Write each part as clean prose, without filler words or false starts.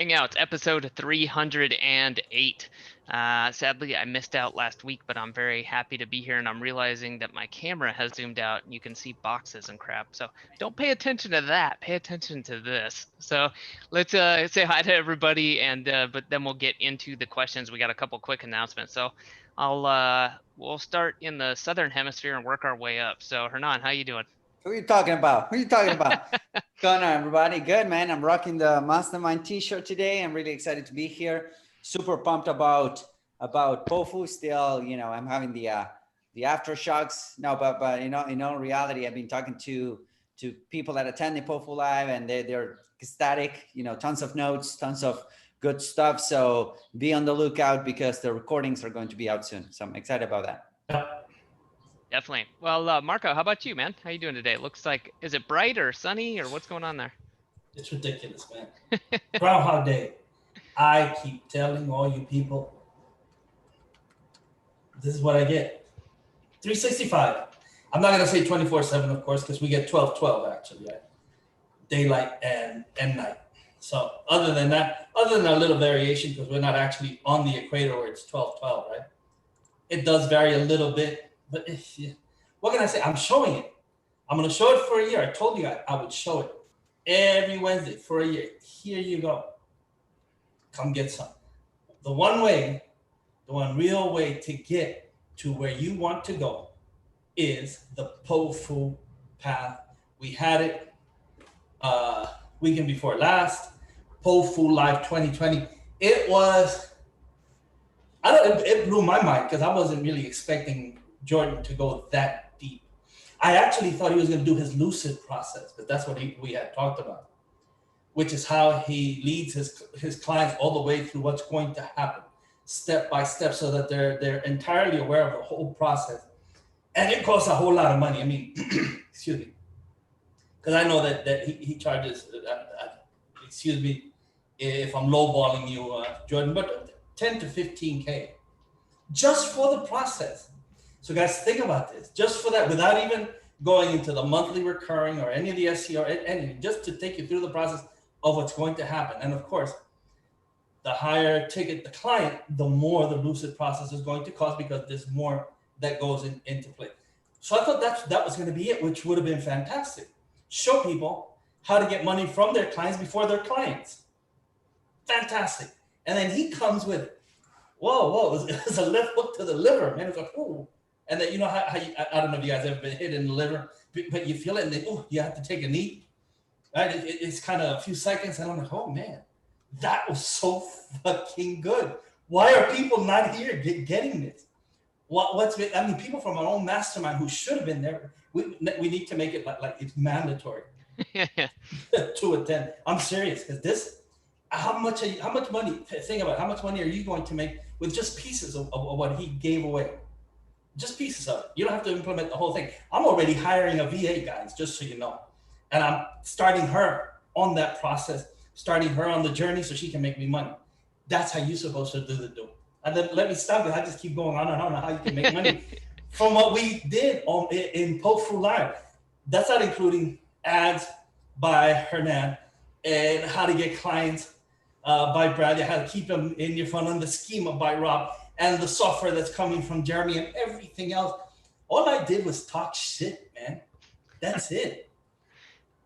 Hangouts, episode 308. Sadly, I missed out last week, but I'm very happy to be here, and I'm realizing that my camera has zoomed out and you can see boxes and crap. So don't pay attention to that. Pay attention to this. So let's say hi to everybody, and but then we'll get into the questions. We got a couple quick announcements. So we'll start in the southern hemisphere and work our way up. So Hernan, how you doing? Who are you talking about? Who are you talking about? Going on, everybody? Good, man. I'm rocking the Mastermind t-shirt today. I'm really excited to be here. Super pumped about POFU. Still, you know, I'm having the aftershocks. No, but in all reality, I've been talking to people that attend the POFU live, and they're ecstatic. You know, tons of notes, tons of good stuff. So be on the lookout because the recordings are going to be out soon. So I'm excited about that. Definitely. Well, Marco, how about you, man? How you doing today? It looks like, is it bright or sunny or what's going on there? It's ridiculous, man. Groundhog Day. I keep telling all you people, this is what I get. 365. I'm not going to say 24/7, of course, because we get 12/12 actually, right? Daylight and night. So other than that, other than a little variation, because we're not actually on the equator where it's 12/12, right? It does vary a little bit. But what can I say? I'm showing it. I'm going to show it for a year. I told you I would show it every Wednesday for a year. Here you go. Come get some. The one real way to get to where you want to go is the POFU path. We had it weekend before last, POFU Live 2020. It blew my mind because I wasn't really expecting Jordan to go that deep. I actually thought he was going to do his lucid process, but that's what we had talked about, which is how he leads his clients all the way through what's going to happen, step by step, so that they're entirely aware of the whole process. And it costs a whole lot of money. I mean, excuse me, because I know that he charges, excuse me if I'm lowballing you, Jordan, but 10 to 15K just for the process. So guys, think about this, just for that, without even going into the monthly recurring or any of the SEO or anything, just to take you through the process of what's going to happen. And of course, the higher ticket the client, the more the lucid process is going to cost, because there's more that goes into play. So I thought that was going to be it, which would have been fantastic. Show people how to get money from their clients before their clients. Fantastic. And then he comes with, whoa, it's a left hook to the liver, man. It's like, ooh. And then, you know, how you, I don't know if you guys ever been hit in the liver, but you feel it and then, oh, you have to take a knee, right? It's kind of a few seconds. And I'm like, oh, man, that was so fucking good. Why are people not here getting this? I mean, people from our own mastermind who should have been there, we need to make it like it's mandatory to attend. I'm serious, because this, how much money, think about it, how much money are you going to make with just pieces of what he gave away? Just pieces of it. You don't have to implement the whole thing. I'm already hiring a VA, guys, just so you know. And I'm starting her on that process, starting her on the journey so she can make me money. That's how you're supposed to do the do. And then let me stop it. I just keep going on and on how you can make money from what we did in POFU Live. That's not including ads by Hernan and how to get clients by Bradley, how to keep them in your funnel, and the schema by Rob, and the software that's coming from Jeremy, and everything else. All I did was talk shit, man. That's it.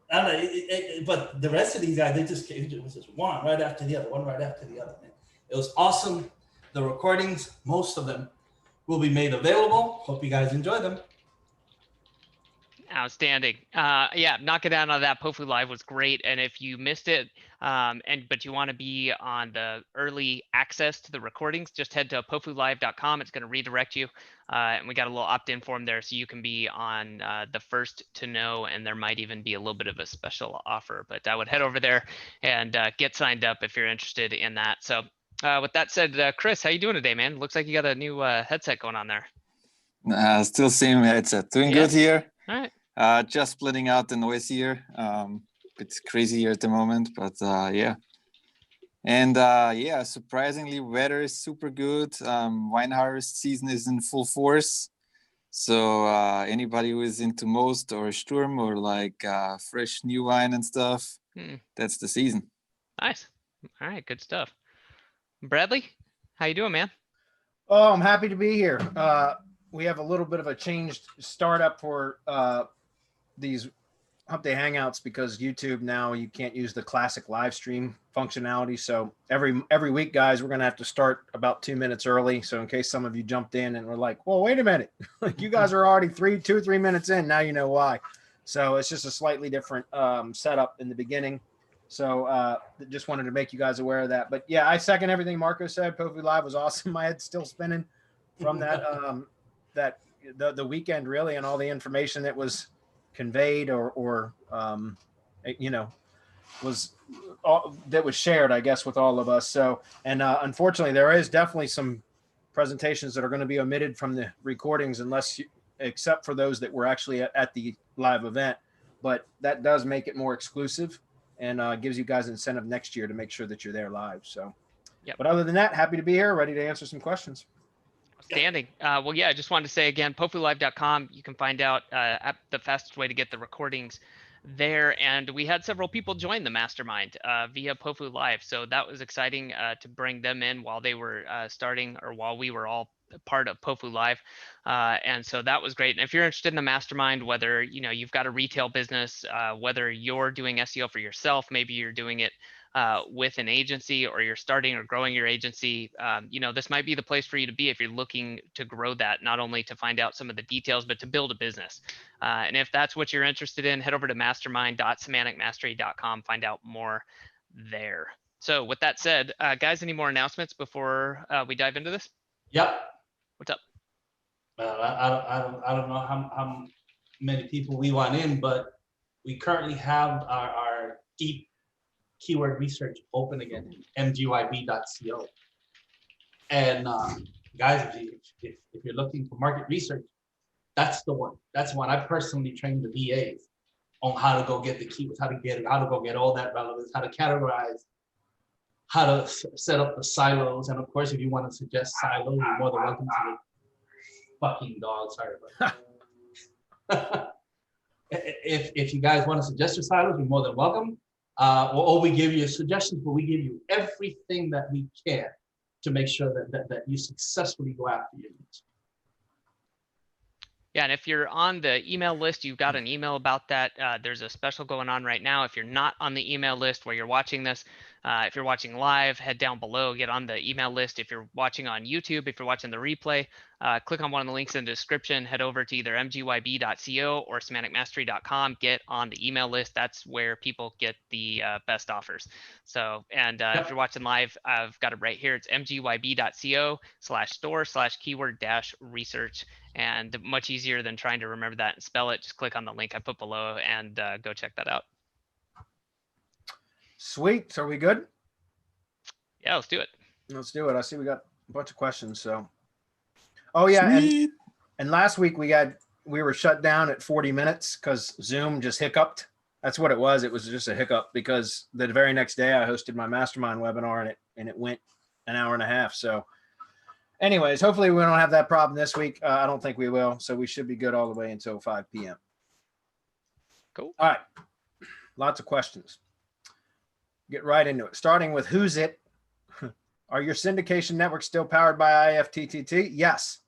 But the rest of these guys, it was just one right after the other, man. It was awesome. The recordings, most of them, will be made available. Hope you guys enjoy them. Outstanding. Yeah, knocking down on that. POFU Live was great. And if you missed it, but you want to be on the early access to the recordings, just head to pofulive.com. It's going to redirect you. And we got a little opt-in form there, so you can be on the first to know, and there might even be a little bit of a special offer. But I would head over there and get signed up if you're interested in that. So with that said, Chris, how you doing today, man? Looks like you got a new headset going on there. Still same headset. Doing good here. All right. Just splitting out the noise here. It's crazy here at the moment, but yeah. And yeah, surprisingly, weather is super good. Wine harvest season is in full force. So anybody who is into Most or Sturm or like fresh new wine and stuff, that's the season. Nice. All right, good stuff. Bradley, how you doing, man? Oh, I'm happy to be here. We have a little bit of a changed startup for these Hump Day Hangouts because YouTube now you can't use the classic live stream functionality. So every week, guys, we're gonna have to start about 2 minutes early. So in case some of you jumped in and were like, "Well, wait a minute, like you guys are already 2 or 3 minutes in," now you know why. So it's just a slightly different setup in the beginning. So just wanted to make you guys aware of that. But yeah, I second everything Marco said. POFU Live was awesome. My head's still spinning from that the weekend really, and all the information that was conveyed or you know, was that was shared, I guess, with all of us. So, and unfortunately, there is definitely some presentations that are going to be omitted from the recordings except for those that were actually at the live event. But that does make it more exclusive and gives you guys incentive next year to make sure that you're there live. So, Yep. But other than that, happy to be here, ready to answer some questions. Outstanding. Well, yeah, I just wanted to say again, POFUlive.com. You can find out the fastest way to get the recordings there. And we had several people join the mastermind via POFU Live. So that was exciting to bring them in while they were starting or while we were all part of POFU Live. And so that was great. And if you're interested in the mastermind, whether you've got a retail business, whether you're doing SEO for yourself, maybe you're doing it with an agency, or you're starting or growing your agency, this might be the place for you to be if you're looking to grow that, not only to find out some of the details, but to build a business. And if that's what you're interested in, head over to mastermind.semanticmastery.com, find out more there. So with that said, guys, any more announcements before we dive into this? Yep. What's up? I don't know how many people we want in, but we currently have our deep keyword research open again, mgyb.co. And guys, if you're looking for market research, that's the one. That's one. I personally trained the VAs on how to go get the keywords, how to go get all that relevance, how to categorize, how to set up the silos. And of course, if you want to suggest silos, you're more than welcome to the fucking dog. Sorry about that. If you guys want to suggest your silos, you're more than welcome. Or we give you suggestions, but we give you everything that we can to make sure that you successfully go after your needs. Yeah, and if you're on the email list, you've got an email about that. There's a special going on right now. If you're not on the email list where you're watching this, if you're watching live, head down below, get on the email list. If you're watching on YouTube, if you're watching the replay, click on one of the links in the description, head over to either mgyb.co or semanticmastery.com, get on the email list. That's where people get the best offers. So, and if you're watching live, I've got it right here. It's mgyb.co/store/keyword-research. And much easier than trying to remember that and spell it. Just click on the link I put below and go check that out. Sweet. So are we good? Yeah, let's do it. Let's do it. I see we got a bunch of questions. So, oh yeah, and last week we were shut down at 40 minutes because Zoom just hiccuped. That's what it was. It was just a hiccup because the very next day I hosted my mastermind webinar and it went an hour and a half. So anyways, hopefully we don't have that problem this week. I don't think we will. So we should be good all the way until 5 p.m. Cool. All right. Lots of questions. Get right into it. Starting with who's it? Are your syndication networks still powered by IFTTT? Yes.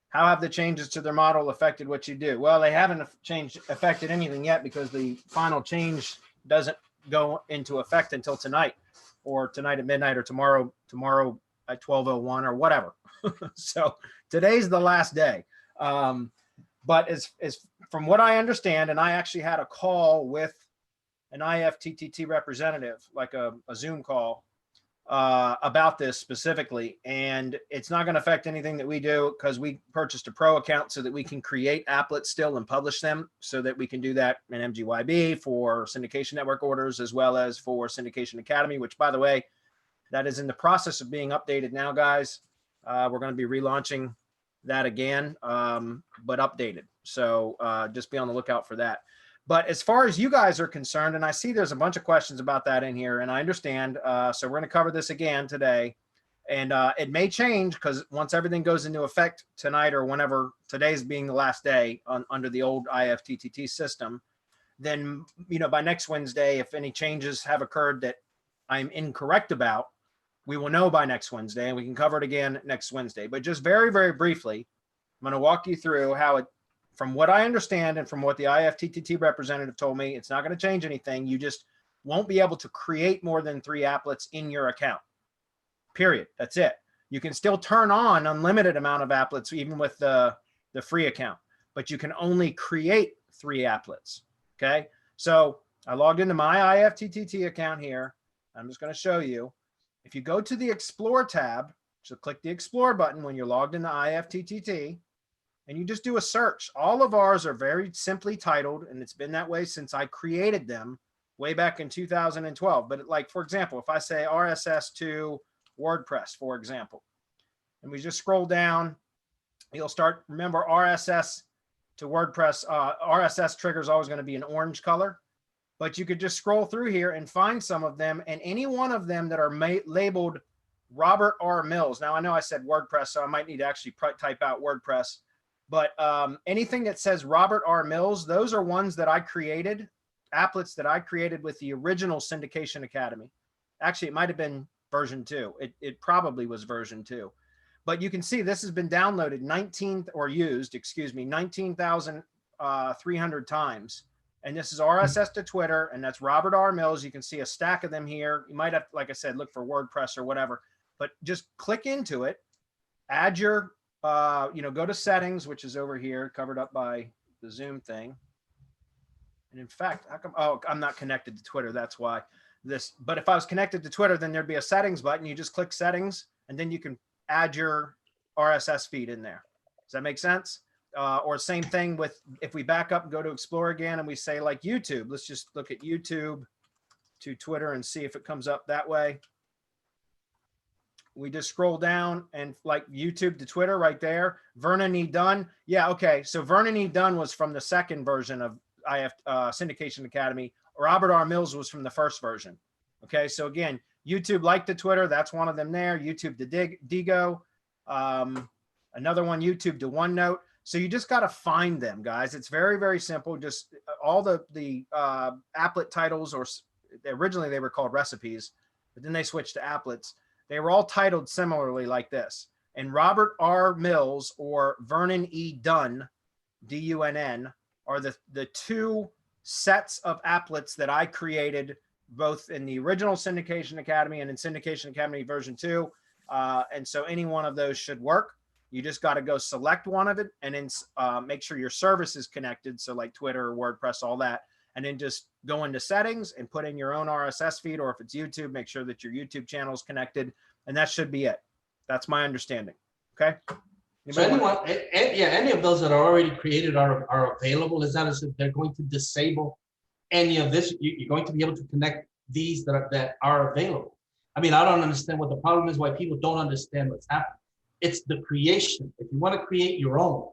How have the changes to their model affected what you do? Well, they haven't affected anything yet because the final change doesn't go into effect until tonight or tonight at midnight or tomorrow at 12:01 or whatever. So today's the last day. But as from what I understand, and I actually had a call with an IFTTT representative, like a Zoom call about this specifically, and it's not going to affect anything that we do because we purchased a pro account so that we can create applets still and publish them so that we can do that in MGYB for syndication network orders as well as for Syndication Academy, which by the way, that is in the process of being updated now, guys. We're going to be relaunching that again, but updated. So just be on the lookout for that. But as far as you guys are concerned, and I see there's a bunch of questions about that in here, and I understand. So we're going to cover this again today. And it may change because once everything goes into effect tonight or whenever, today's being the last day under the old IFTTT system, then, by next Wednesday, if any changes have occurred that I'm incorrect about, we will know by next Wednesday, and we can cover it again next Wednesday. But just very, very briefly, I'm going to walk you through how it, from what I understand and from what the IFTTT representative told me, it's not going to change anything. You just won't be able to create more than 3 applets in your account. Period. That's it. You can still turn on unlimited amount of applets even with the free account, but you can only create 3 applets. Okay. So I logged into my IFTTT account here. I'm just going to show you. If you go to the Explore tab, so click the Explore button when you're logged into IFTTT, and you just do a search. All of ours are very simply titled, and it's been that way since I created them way back in 2012. But like, for example, if I say RSS to WordPress, for example, and we just scroll down, you'll start, remember RSS to WordPress, RSS trigger is always going to be an orange color, but you could just scroll through here and find some of them, and any one of them that are labeled Robert R. Mills. Now I know I said WordPress, so I might need to actually type out WordPress, but anything that says Robert R. Mills, those are ones that I created, applets that I created with the original Syndication Academy. Actually, it might have been version 2. It probably was version 2. But you can see this has been downloaded 19,300 times. And this is RSS to Twitter, and that's Robert R. Mills. You can see a stack of them here. You might have, like I said, look for WordPress or whatever, but just click into it, add your, go to settings, which is over here, covered up by the Zoom thing. And in fact, how come, oh, I'm not connected to Twitter. That's why this, but if I was connected to Twitter, then there'd be a settings button. You just click settings, and then you can add your RSS feed in there. Does that make sense? Or same thing with, if we back up and go to Explore again and we say like YouTube, let's just look at YouTube to Twitter and see if it comes up that way. We just scroll down and like YouTube to Twitter right there. Vernon E. Dunn. Yeah, okay. So Vernon E. Dunn was from the second version of Syndication Academy. Robert R. Mills was from the first version. Okay, so again, YouTube like to Twitter, that's one of them there. YouTube to Digo. Another one, YouTube to OneNote. So you just got to find them, guys. It's very, very simple. Just all the applet titles, or originally they were called recipes, but then they switched to applets. They were all titled similarly like this. And Robert R. Mills or Vernon E. Dunn, D-U-N-N, are the 2 sets of applets that I created both in the original Syndication Academy and in Syndication Academy version 2. And so any one of those should work. You just got to go select one of it and then make sure your service is connected. So like Twitter, WordPress, all that. And then just go into settings and put in your own RSS feed, or if it's YouTube, make sure that your YouTube channel is connected. And that should be it. That's my understanding. Okay. So anyone, any of those that are already created are available. Is that as if they're going to disable any of this? You're going to be able to connect these that are available. I mean, I don't understand what the problem is, why people don't understand what's happening. It's the creation. If you want to create your own,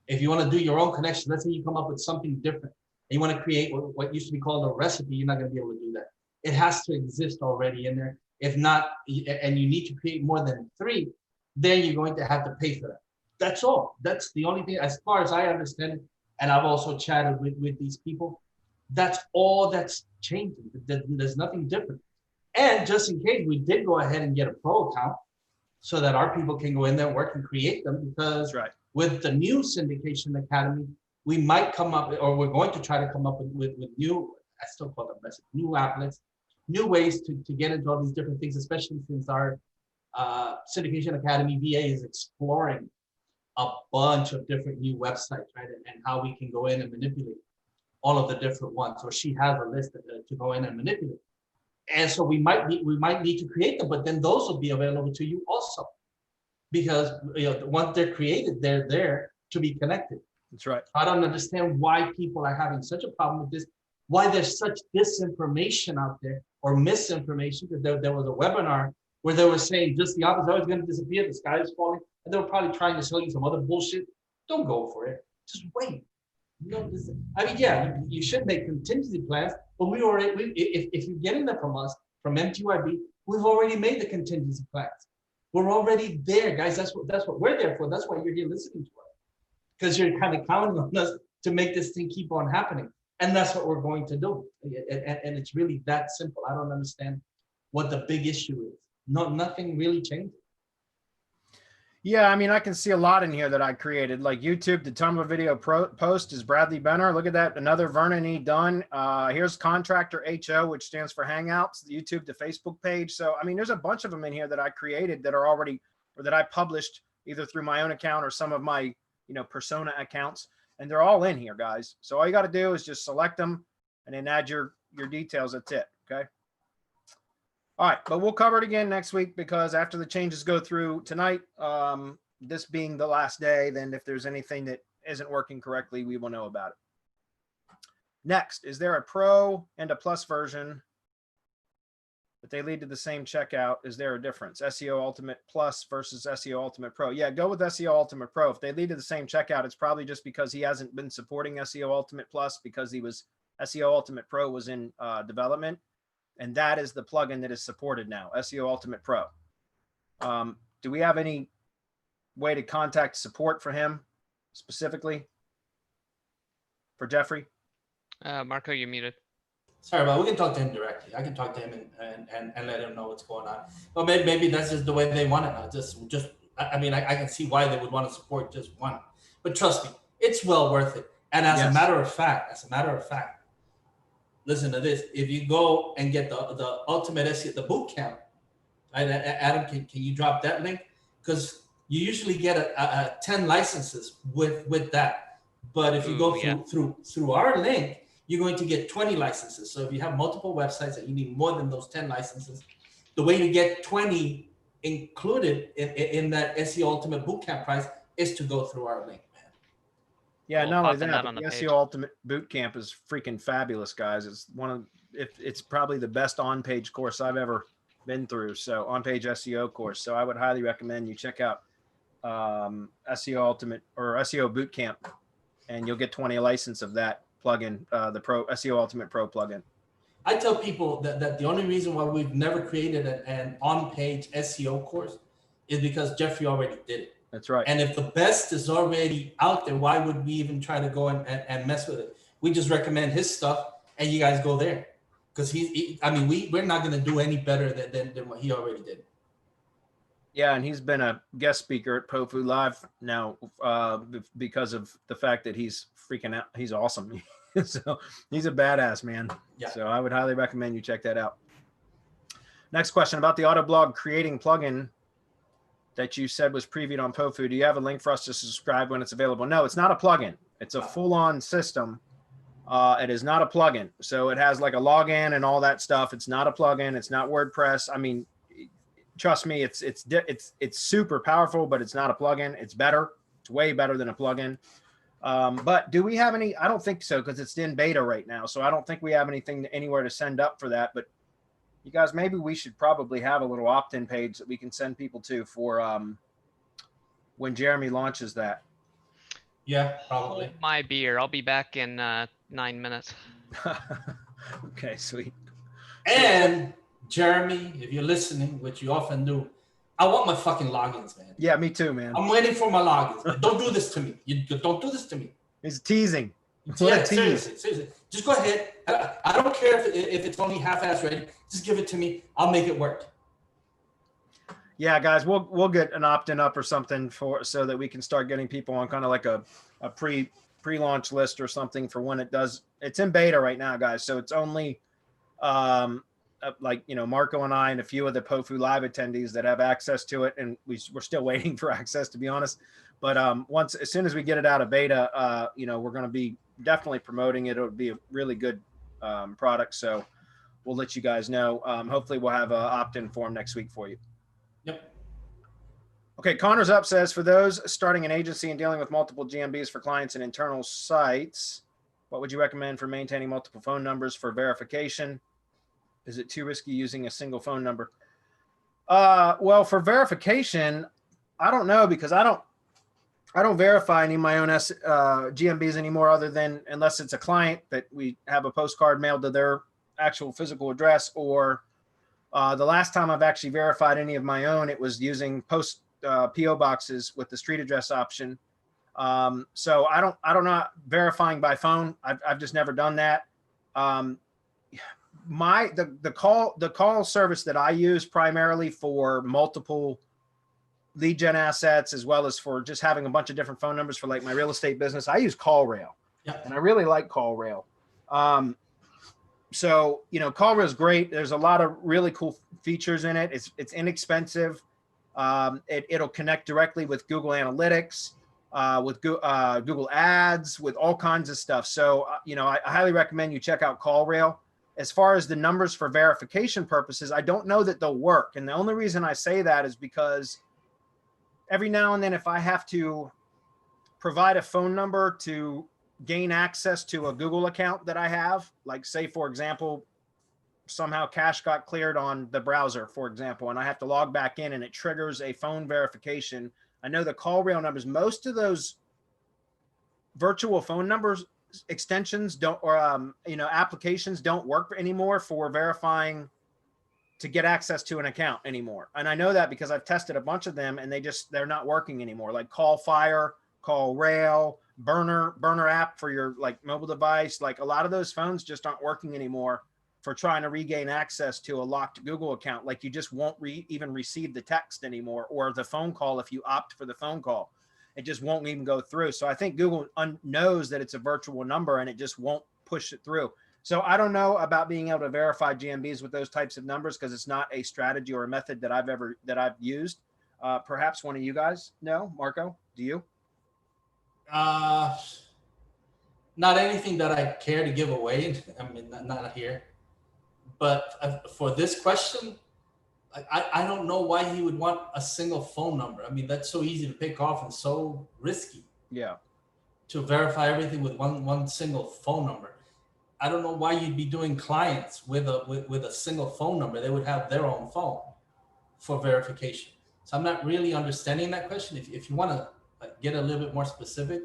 if you want to do your own connection, let's say you come up with something different and you want to create what used to be called a recipe, you're not going to be able to do that. It has to exist already in there. If not, and you need to create more than 3, then you're going to have to pay for that. That's all. That's the only thing, as far as I understand it. And I've also chatted with these people. That's all that's changing. There's nothing different. And just in case, we did go ahead and get a pro account so that our people can go in there and work and create them, because with the new Syndication Academy, we might come up, or we're going to try to come up with new, I still call them new applets, new ways to get into all these different things, especially since our Syndication Academy VA is exploring a bunch of different new websites, right? And how we can go in and manipulate all of the different ones. So she has a list to go in and manipulate. And so we might need to create them, but then those will be available to you also, because once they're created, they're there to be connected. That's right. I don't understand why people are having such a problem with this, why there's such disinformation out there or misinformation. Because there was a webinar where they were saying just the opposite. Oh, it's going to disappear. The sky is falling. And they were probably trying to sell you some other bullshit. Don't go for it. Just wait. I mean, yeah, you should make contingency plans, but if you're getting them from us, from MTYB, we've already made the contingency plans. We're already there, guys. That's what we're there for. That's why you're here listening to us, because you're kind of counting on us to make this thing keep on happening. And that's what we're going to do. And it's really that simple. I don't understand what the big issue is. No, nothing really changed. Yeah, I mean, I can see a lot in here that I created, like YouTube, the Tumblr video post is Bradley Benner. Look at that, another Vernon E. Dunn. Here's Contractor HO, which stands for Hangouts, the YouTube to Facebook page. So, I mean, there's a bunch of them in here that I created that are already, or that I published either through my own account or some of my, you know, persona accounts. And they're all in here, guys. So all you got to do is just select them and then add your details. That's it. Okay. All right, but we'll cover it again next week, because after the changes go through tonight, this being the last day, then if there's anything that isn't working correctly, we will know about it. Next, is there a Pro and a Plus version, but they lead to the same checkout? Is there a difference? SEO Ultimate Plus versus SEO Ultimate Pro. Yeah, go with SEO Ultimate Pro. If they lead to the same checkout, it's probably just because he hasn't been supporting SEO Ultimate Plus, because SEO Ultimate Pro was in development. And that is the plugin that is supported now, SEO Ultimate Pro. Do we have any way to contact support for him specifically? For Jeffrey? Marco, you're muted. Sorry, but we can talk to him directly. I can talk to him and let him know what's going on. But maybe that's just the way they want it now. I mean, I can see why they would want to support just one. But trust me, it's well worth it. And as a matter of fact, listen to this. If you go and get the ultimate SEO, the boot camp, right? Adam, can you drop that link? Because you usually get a 10 licenses with that. But if you go through our link, you're going to get 20 licenses. So if you have multiple websites that you need more than those 10 licenses, the way to get 20 included in that SEO Ultimate Bootcamp price is to go through our link. Yeah, We'll not only pop that, that on but the the page. SEO Ultimate Bootcamp is freaking fabulous, guys. It's it's probably the best on-page course I've ever been through. So on-page SEO course. So I would highly recommend you check out SEO Ultimate or SEO Bootcamp, and you'll get 20 license of that plugin, the SEO Ultimate Pro plugin. I tell people that the only reason why we've never created an on-page SEO course is because Jeffrey already did it. That's right. And if the best is already out there, why would we even try to go and mess with it? We just recommend his stuff and you guys go there. Because we're not going to do any better than what he already did. Yeah, and he's been a guest speaker at POFU Live now because of the fact that he's freaking out. He's awesome. So he's a badass, man. Yeah. So I would highly recommend you check that out. Next question about the Autoblog creating plugin that you said was previewed on POFU. Do you have a link for us to subscribe when it's available? No, it's not a plugin. It's a full-on system. It is not a plugin. So it has like a login and all that stuff. It's not a plugin. It's not WordPress. I mean, trust me, it's super powerful, but it's not a plugin. It's better. It's way better than a plugin. But do we have any? I don't think so, because it's in beta right now. So I don't think we have anything anywhere to send up for that. But you guys, maybe we should probably have a little opt-in page that we can send people to for when Jeremy launches that. Yeah, probably. Hold my beer. I'll be back in 9 minutes. Okay, sweet. And Jeremy, if you're listening, which you often do, I want my fucking logins, man. Yeah, me too, man. I'm waiting for my logins. But don't do this to me. You don't do this to me. He's teasing. Yeah, seriously. Just go ahead. I don't care if it's only half-ass ready. Just give it to me. I'll make it work. Yeah, guys, we'll get an opt-in up or something so that we can start getting people on kind of like a pre-launch list or something for when it does. It's in beta right now, guys. So it's only like, you know, Marco and I and a few of the POFU Live attendees that have access to it, and we're still waiting for access, to be honest. But as soon as we get it out of beta, you know, we're going to be definitely promoting it. It'll be a really good product. So we'll let you guys know. Hopefully we'll have an opt-in form next week for you. Yep. Okay, Connor's up says, for those starting an agency and dealing with multiple GMBs for clients and internal sites, what would you recommend for maintaining multiple phone numbers for verification? Is it too risky using a single phone number? Well, for verification, I don't know, because I don't verify any of my own GMBs anymore, other than unless it's a client that we have a postcard mailed to their actual physical address, or the last time I've actually verified any of my own, it was using PO boxes with the street address option. So I don't know verifying by phone. I've just never done that. the call service that I use primarily for multiple lead gen assets, as well as for just having a bunch of different phone numbers for like my real estate business, I use CallRail. Yeah. And I really like CallRail. So, you know, CallRail is great. There's a lot of really cool features in it. It's inexpensive. It'll connect directly with Google Analytics, with Google Ads, with all kinds of stuff. So, you know, I highly recommend you check out CallRail. As far as the numbers for verification purposes, I don't know that they'll work. And the only reason I say that is because every now and then, if I have to provide a phone number to gain access to a Google account that I have, like say, for example, somehow cache got cleared on the browser, for example, and I have to log back in and it triggers a phone verification. I know the CallRail numbers, most of those virtual phone numbers extensions don't, or, you know, applications don't work anymore for verifying to get access to an account anymore. And I know that because I've tested a bunch of them and they're not working anymore. Like CallFire, CallRail, Burner app for your like mobile device. Like a lot of those phones just aren't working anymore for trying to regain access to a locked Google account. Like you just won't even receive the text anymore, or the phone call. If you opt for the phone call, it just won't even go through. So I think Google knows that it's a virtual number and it just won't push it through. So I don't know about being able to verify GMBs with those types of numbers because it's not a strategy or a method that I've used. Perhaps one of you guys know. Marco, do you? Not anything that I care to give away. I mean, not here. But for this question, I don't know why he would want a single phone number. I mean, that's so easy to pick off and so risky. Yeah. To verify everything with one single phone number. I don't know why you'd be doing clients with a single phone number. They would have their own phone for verification. So I'm not really understanding that question. If you want to get a little bit more specific,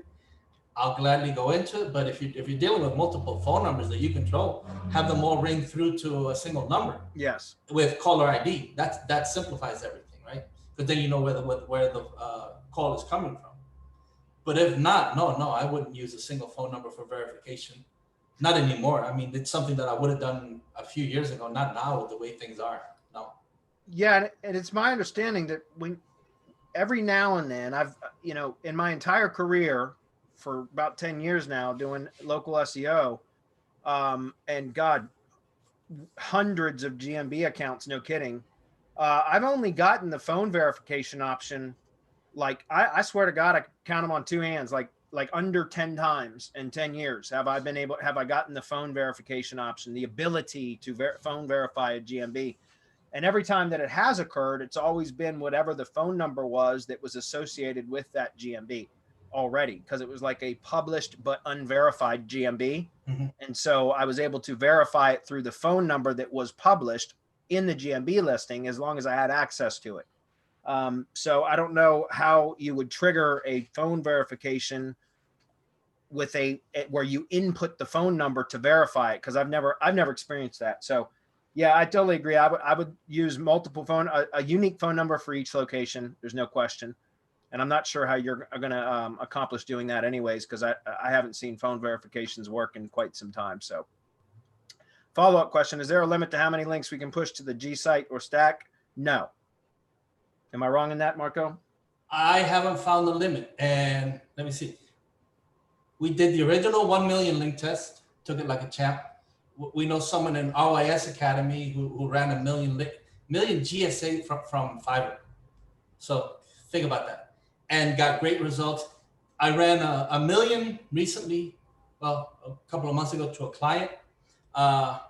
I'll gladly go into it. But if you're dealing with multiple phone numbers that you control, have them all ring through to a single number. Yes. With caller ID, that simplifies everything, right? Because then you know where the call is coming from. But if not, no, I wouldn't use a single phone number for verification. Not anymore. I mean, it's something that I would have done a few years ago, not now with the way things are. No. Yeah, and it's my understanding that every now and then I've, you know, in my entire career for about 10 years now doing local SEO, and God, hundreds of GMB accounts, no kidding. I've only gotten the phone verification option. Like I swear to God, I count them on two hands, like under 10 times in 10 years. Have I gotten the phone verification option, the ability to phone verify a GMB? And every time that it has occurred, it's always been whatever the phone number was that was associated with that GMB already, because it was like a published but unverified GMB. Mm-hmm. And so I was able to verify it through the phone number that was published in the GMB listing as long as I had access to it. So I don't know how you would trigger a phone verification with where you input the phone number to verify it, because I've never experienced that. So yeah, I totally agree. I would use multiple a unique phone number for each location. There's no question. And I'm not sure how you're going to accomplish doing that anyways, because I haven't seen phone verifications work in quite some time. So follow-up question, is there a limit to how many links we can push to the gsite or stack? No. Am I wrong in that, Marco? I haven't found the limit. And let me see. We did the original 1 million link test, took it like a champ. We know someone in RYS Academy who ran a million GSA from Fiverr. So think about that. And got great results. I ran a million recently, well, a couple of months ago to a client. The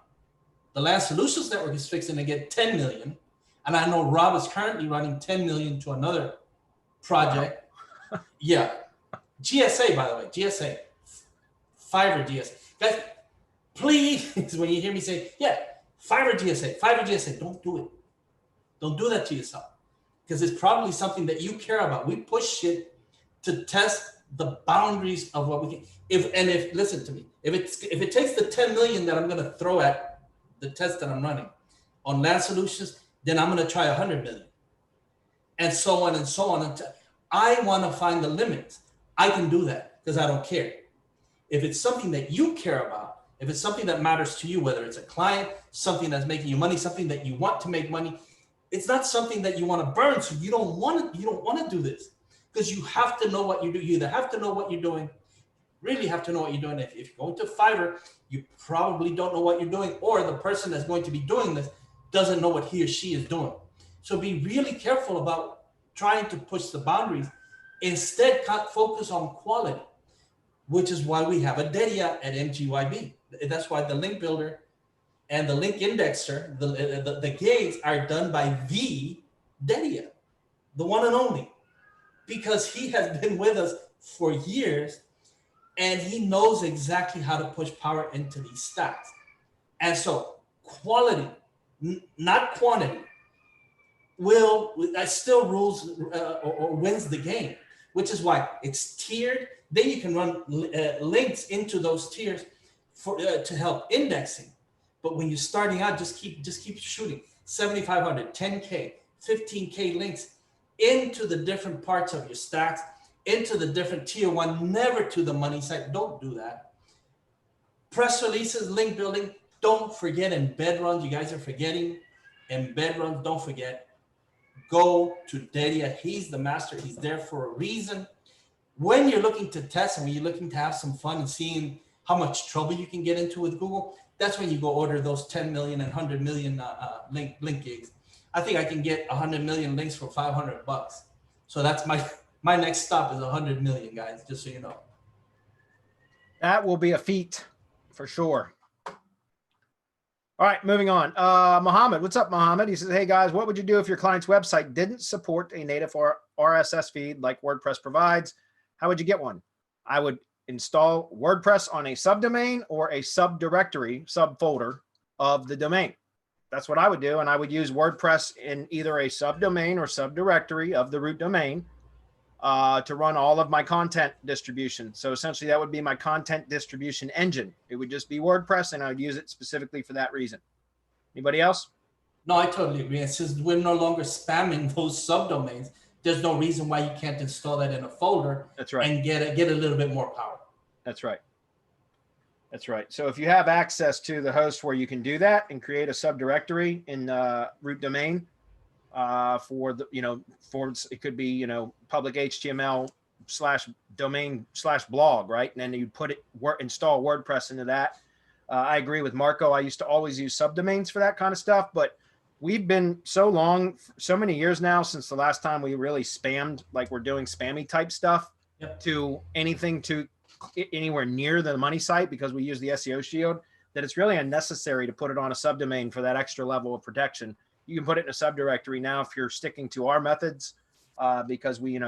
Land Solutions Network is fixing to get 10 million. And I know Rob is currently running 10 million to another project. Wow. Yeah. GSA, by the way, GSA. Fiverr GSA. Guys, please, when you hear me say, yeah, Fiverr GSA, don't do it. Don't do that to yourself. Because it's probably something that you care about. We push shit to test the boundaries of what we can. If listen to me, if it takes the 10 million that I'm going to throw at the test that I'm running on Land Solutions, then I'm going to try 100 million, and so on and so on. I want to find the limits. I can do that because I don't care. If it's something that you care about If it's something that matters to you, whether it's a client, something that's making you money, something that you want to make money, it's not something that you want to burn. So you don't want to do this, because you have to know what you do. You either have to know what you're doing, really have to know what you're doing. If you're going to Fiverr, you probably don't know what you're doing, or the person that's going to be doing this doesn't know what he or she is doing. So be really careful about trying to push the boundaries. Instead, focus on quality, which is why we have a DEDIA at MGYB. That's why the link builder and the link indexer, the gigs are done by the DEDIA, the one and only, because he has been with us for years and he knows exactly how to push power into these stacks. And so quality, not quantity, that still rules or wins the game, which is why it's tiered. Then you can run links into those tiers for to help indexing. But when you're starting out, just keep shooting 7,500, 10K, 15K links into the different parts of your stacks, into the different tier one, never to the money site. Don't do that. Press releases, link building. Don't forget embed runs. You guys are forgetting embed runs. Don't forget. Go to DEDIA. He's the master. He's there for a reason. When you're looking to test and when you're looking to have some fun and seeing how much trouble you can get into with Google, that's when you go order those 10 million and 100 million link gigs. I think I can get 100 million links for $500. So that's my next stop is 100 million, guys, just so you know. That will be a feat for sure. All right, moving on. Mohammed, what's up, Mohammed? He says, hey guys, what would you do if your client's website didn't support a native or RSS feed like WordPress provides? How would you get one? I would install WordPress on a subdomain or a subdirectory, subfolder of the domain. That's what I would do. And I would use WordPress in either a subdomain or subdirectory of the root domain to run all of my content distribution. So essentially that would be my content distribution engine. It would just be WordPress and I would use it specifically for that reason. Anybody else? No, I totally agree. And since we're no longer spamming those subdomains, there's no reason why you can't install that in a folder. That's right. And get a little bit more power. That's right. That's right. So if you have access to the host where you can do that and create a subdirectory in root domain for the, it could be, public HTML /domain/blog, right? And then you install WordPress into that. I agree with Marco. I used to always use subdomains for that kind of stuff, but we've been so many years now since the last time we really spammed, like we're doing spammy type stuff to anything to anywhere near the money site because we use the SEO shield, that it's really unnecessary to put it on a subdomain for that extra level of protection. You can put it in a subdirectory now if you're sticking to our methods, because we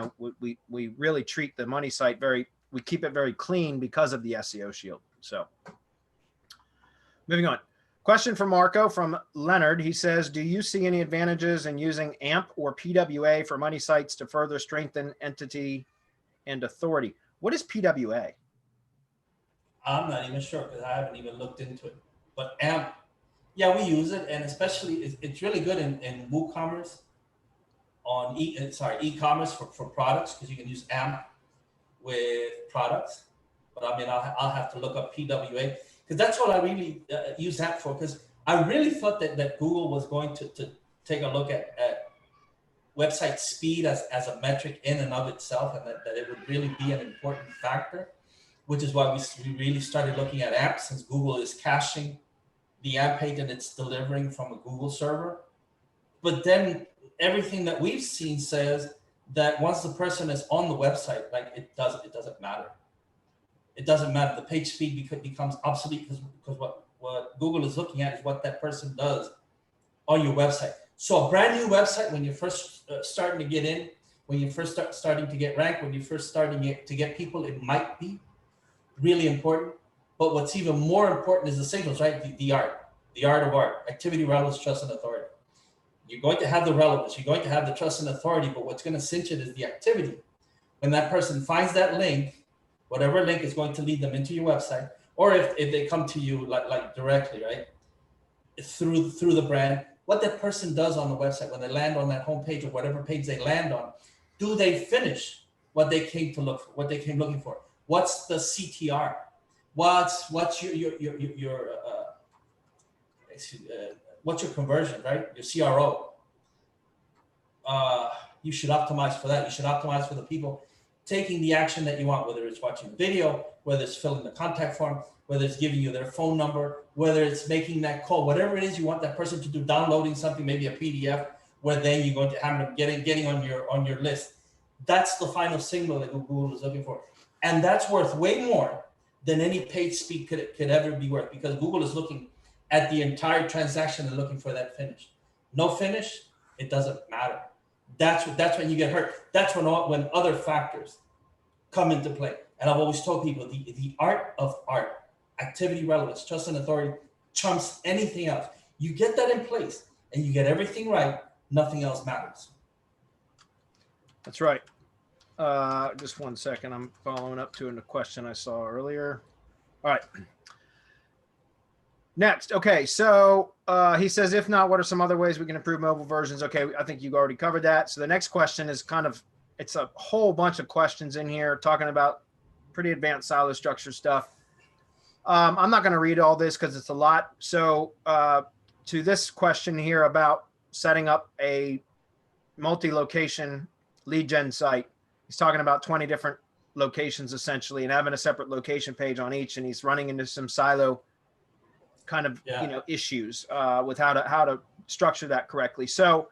really treat the money site we keep it very clean because of the SEO shield. So moving on. Question from Marco from Leonard. He says, do you see any advantages in using AMP or PWA for money sites to further strengthen entity and authority? What is PWA? I'm not even sure because I haven't even looked into it. But AMP, yeah, we use it, and especially it's really good in WooCommerce on e-commerce for products because you can use AMP with products. But I mean, I'll have to look up PWA because that's what I really use that for. Because I really thought that Google was going to take a look at website speed as a metric in and of itself, and that it would really be an important factor, which is why we really started looking at AMP, since Google is caching the AMP page and it's delivering from a Google server. But then everything that we've seen says that once the person is on the website, like it doesn't matter. It doesn't matter. The page speed becomes obsolete because what Google is looking at is what that person does on your website. So a brand new website, when you're first starting to get in, when you first starting to get ranked, when you're first starting to get people, it might be really important. But what's even more important is the signals, right? The art of art, activity, relevance, trust, and authority. You're going to have the relevance, you're going to have the trust and authority, but what's going to cinch it is the activity. When that person finds that link, whatever link is going to lead them into your website, or if they come to you like directly, right? Through the brand, what that person does on the website, when they land on that homepage or whatever page they land on, do they finish what they came to look for, what they came looking for? What's the CTR? what's your conversion, right? Your CRO. You should optimize for that. You should optimize for the people taking the action that you want, whether it's watching the video, whether it's filling the contact form, whether it's giving you their phone number, whether it's making that call, whatever it is you want that person to do, downloading something, maybe a PDF, where then you're going to have them getting on your list. That's the final signal that Google is looking for. And that's worth way more than any paid speed could ever be worth, because Google is looking at the entire transaction and looking for that finish. No finish, it doesn't matter. That's when you get hurt. That's when other factors come into play. And I've always told people the art of art, activity relevance, trust and authority trumps anything else. You get that in place and you get everything right, nothing else matters. That's right. Just one second. I'm following up to a question I saw earlier. All right. Next. Okay. So he says, if not, what are some other ways we can improve mobile versions? Okay. I think you already covered that. So the next question is it's a whole bunch of questions in here talking about pretty advanced silo structure stuff. I'm not going to read all this because it's a lot. So to this question here about setting up a multi-location lead gen site, he's talking about 20 different locations essentially and having a separate location page on each. And he's running into some silo kind of issues with how to structure that correctly. So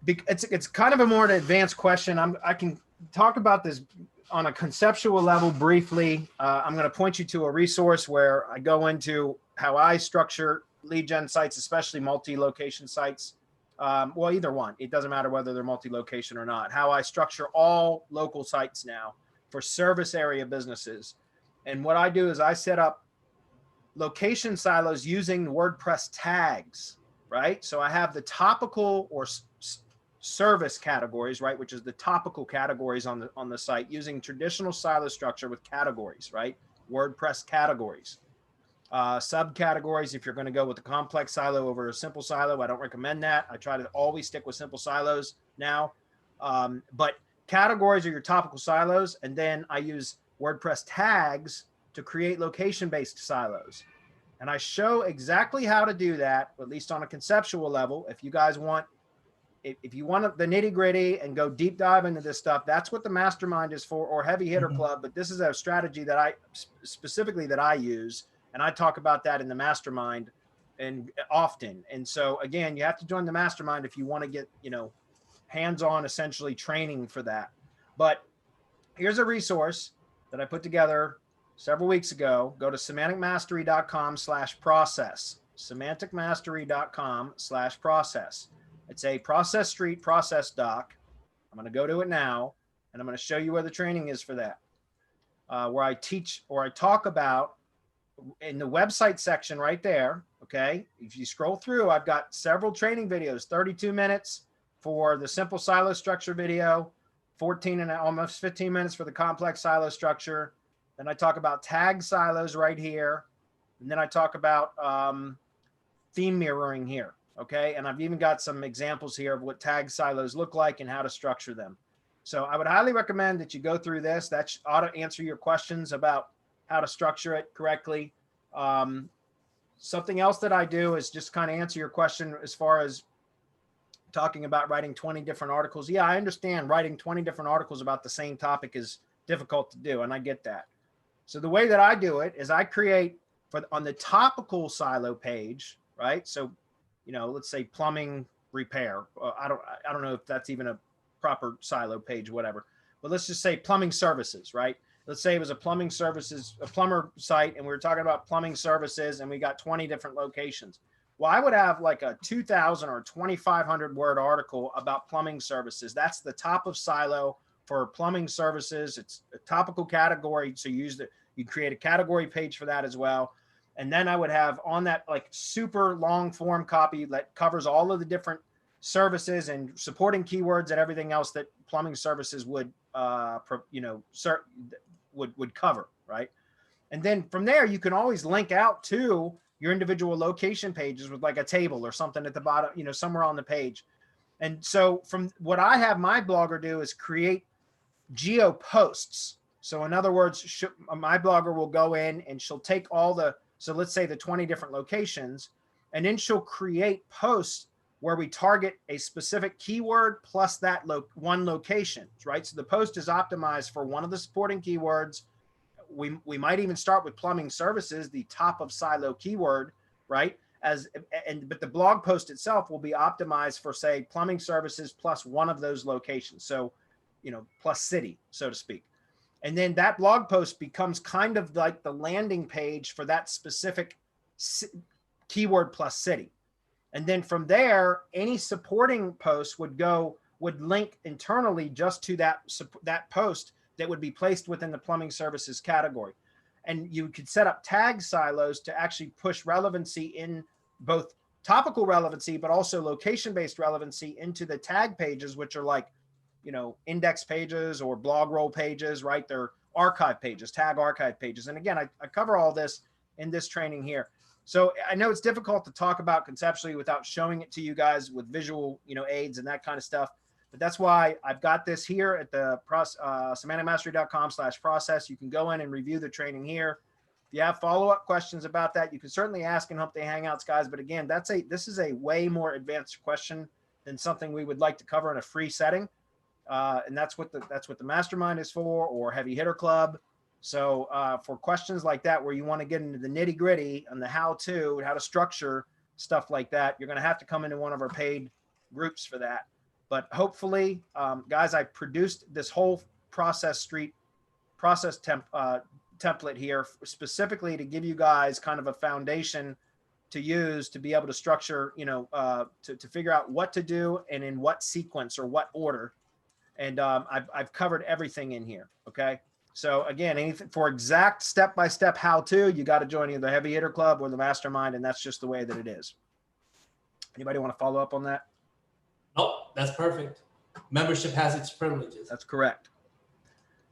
it's kind of a more advanced question. I can talk about this on a conceptual level briefly. I'm going to point you to a resource where I go into how I structure lead gen sites, especially multi-location sites. Well, either one. It doesn't matter whether they're multi-location or not. How I structure all local sites now for service area businesses. And what I do is I set up location silos using WordPress tags, right? So I have the topical or service categories, right? Which is the topical categories on the site using traditional silo structure with categories, right? WordPress categories. Subcategories, if you're going to go with a complex silo over a simple silo, I don't recommend that. I try to always stick with simple silos now. But categories are your topical silos. And then I use WordPress tags to create location-based silos. And I show exactly how to do that, at least on a conceptual level. If you guys want, if you want the nitty-gritty and go deep dive into this stuff, that's what the mastermind is for, or heavy hitter club. But this is a strategy that I specifically use. And I talk about that in the mastermind and often. And so again, you have to join the mastermind if you want to get, hands-on essentially training for that. But here's a resource that I put together several weeks ago. Go to semanticmastery.com/process, semanticmastery.com/process. It's a process street process doc. I'm going to go to it now, and I'm going to show you where the training is for that, where I teach or I talk about in the website section right there. Okay. If you scroll through, I've got several training videos, 32 minutes for the simple silo structure video, 14 and almost 15 minutes for the complex silo structure. Then I talk about tag silos right here. And then I talk about theme mirroring here. Okay. And I've even got some examples here of what tag silos look like and how to structure them. So I would highly recommend that you go through this. That ought to answer your questions about how to structure it correctly. Something else that I do is just kind of answer your question as far as talking about writing 20 different articles. Yeah, I understand writing 20 different articles about the same topic is difficult to do, and I get that. So the way that I do it is I create on the topical silo page, right? So, let's say plumbing repair. I don't know if that's even a proper silo page, whatever. But let's just say plumbing services, right? Let's say it was a plumbing services, a plumber site, and we were talking about plumbing services, and we got 20 different locations. Well, I would have like a 2,000 or 2,500 word article about plumbing services. That's the top of silo for plumbing services. It's a topical category. So you create a category page for that as well. And then I would have on that like super long form copy that covers all of the different services and supporting keywords and everything else that plumbing services would cover, right? And then from there, you can always link out to your individual location pages with like a table or something at the bottom, somewhere on the page. And so from what I have my blogger do is create geo posts. So in other words, my blogger will go in and she'll take all the, so let's say the 20 different locations, and then she'll create posts where we target a specific keyword plus that one location, right? So the post is optimized for one of the supporting keywords. We might even start with plumbing services, the top of silo keyword, right? But the blog post itself will be optimized for, say, plumbing services plus one of those locations. So, plus city, so to speak. And then that blog post becomes kind of like the landing page for that specific keyword plus city. And then from there, any supporting post would link internally just to that post that would be placed within the plumbing services category. And you could set up tag silos to actually push relevancy in both topical relevancy, but also location-based relevancy into the tag pages, which are like, index pages or blog roll pages, right? They're archive pages, tag archive pages. And again, I cover all this in this training here. So I know it's difficult to talk about conceptually without showing it to you guys with visual, aids and that kind of stuff. But that's why I've got this here at the semanticmastery.com/process. You can go in and review the training here. If you have follow-up questions about that, you can certainly ask in Hump Day Hangouts, guys. But again, this is a way more advanced question than something we would like to cover in a free setting. And that's what the mastermind is for, or heavy hitter club. So for questions like that, where you want to get into the nitty gritty and the how to structure stuff like that, you're going to have to come into one of our paid groups for that. But hopefully, guys, I produced this whole process template here specifically to give you guys kind of a foundation to use to be able to structure, to figure out what to do and in what sequence or what order. And I've covered everything in here. Okay. So again, anything for exact step-by-step how-to, you got to join either the Heavy Hitter Club or the Mastermind, and that's just the way that it is. Anybody want to follow up on that? Nope, that's perfect. Membership has its privileges. That's correct.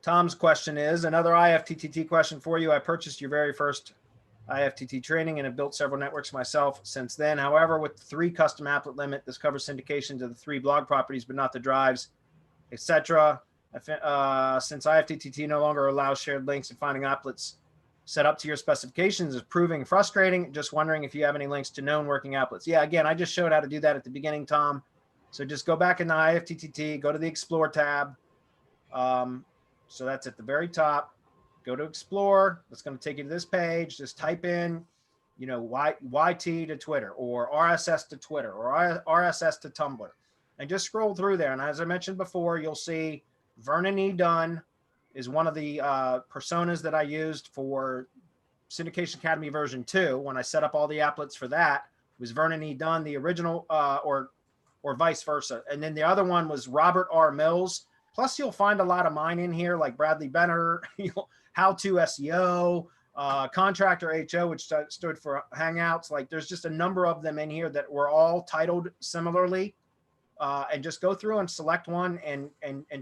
Tom's question is, another IFTTT question for you. I purchased your very first IFTTT training and have built several networks myself since then. However, with the 3 custom applet limit, this covers syndication to the 3 blog properties, but not the drives, etc. Since IFTTT no longer allows shared links and finding applets set up to your specifications is proving frustrating. Just wondering if you have any links to known working applets. Yeah, again, I just showed how to do that at the beginning, Tom. So just go back in the IFTTT, go to the Explore tab. So that's at the very top. Go to Explore. That's going to take you to this page. Just type in, YT to Twitter or RSS to Twitter or RSS to Tumblr. And just scroll through there. And as I mentioned before, you'll see Vernon E. Dunn is one of the personas that I used for Syndication Academy version 2. When I set up all the applets for that, it was Vernon E. Dunn, the original, or vice versa. And then the other one was Robert R. Mills. Plus, you'll find a lot of mine in here, like Bradley Benner, How to SEO, Contractor HO, which stood for Hangouts. Like, there's just a number of them in here that were all titled similarly. And just go through and select one and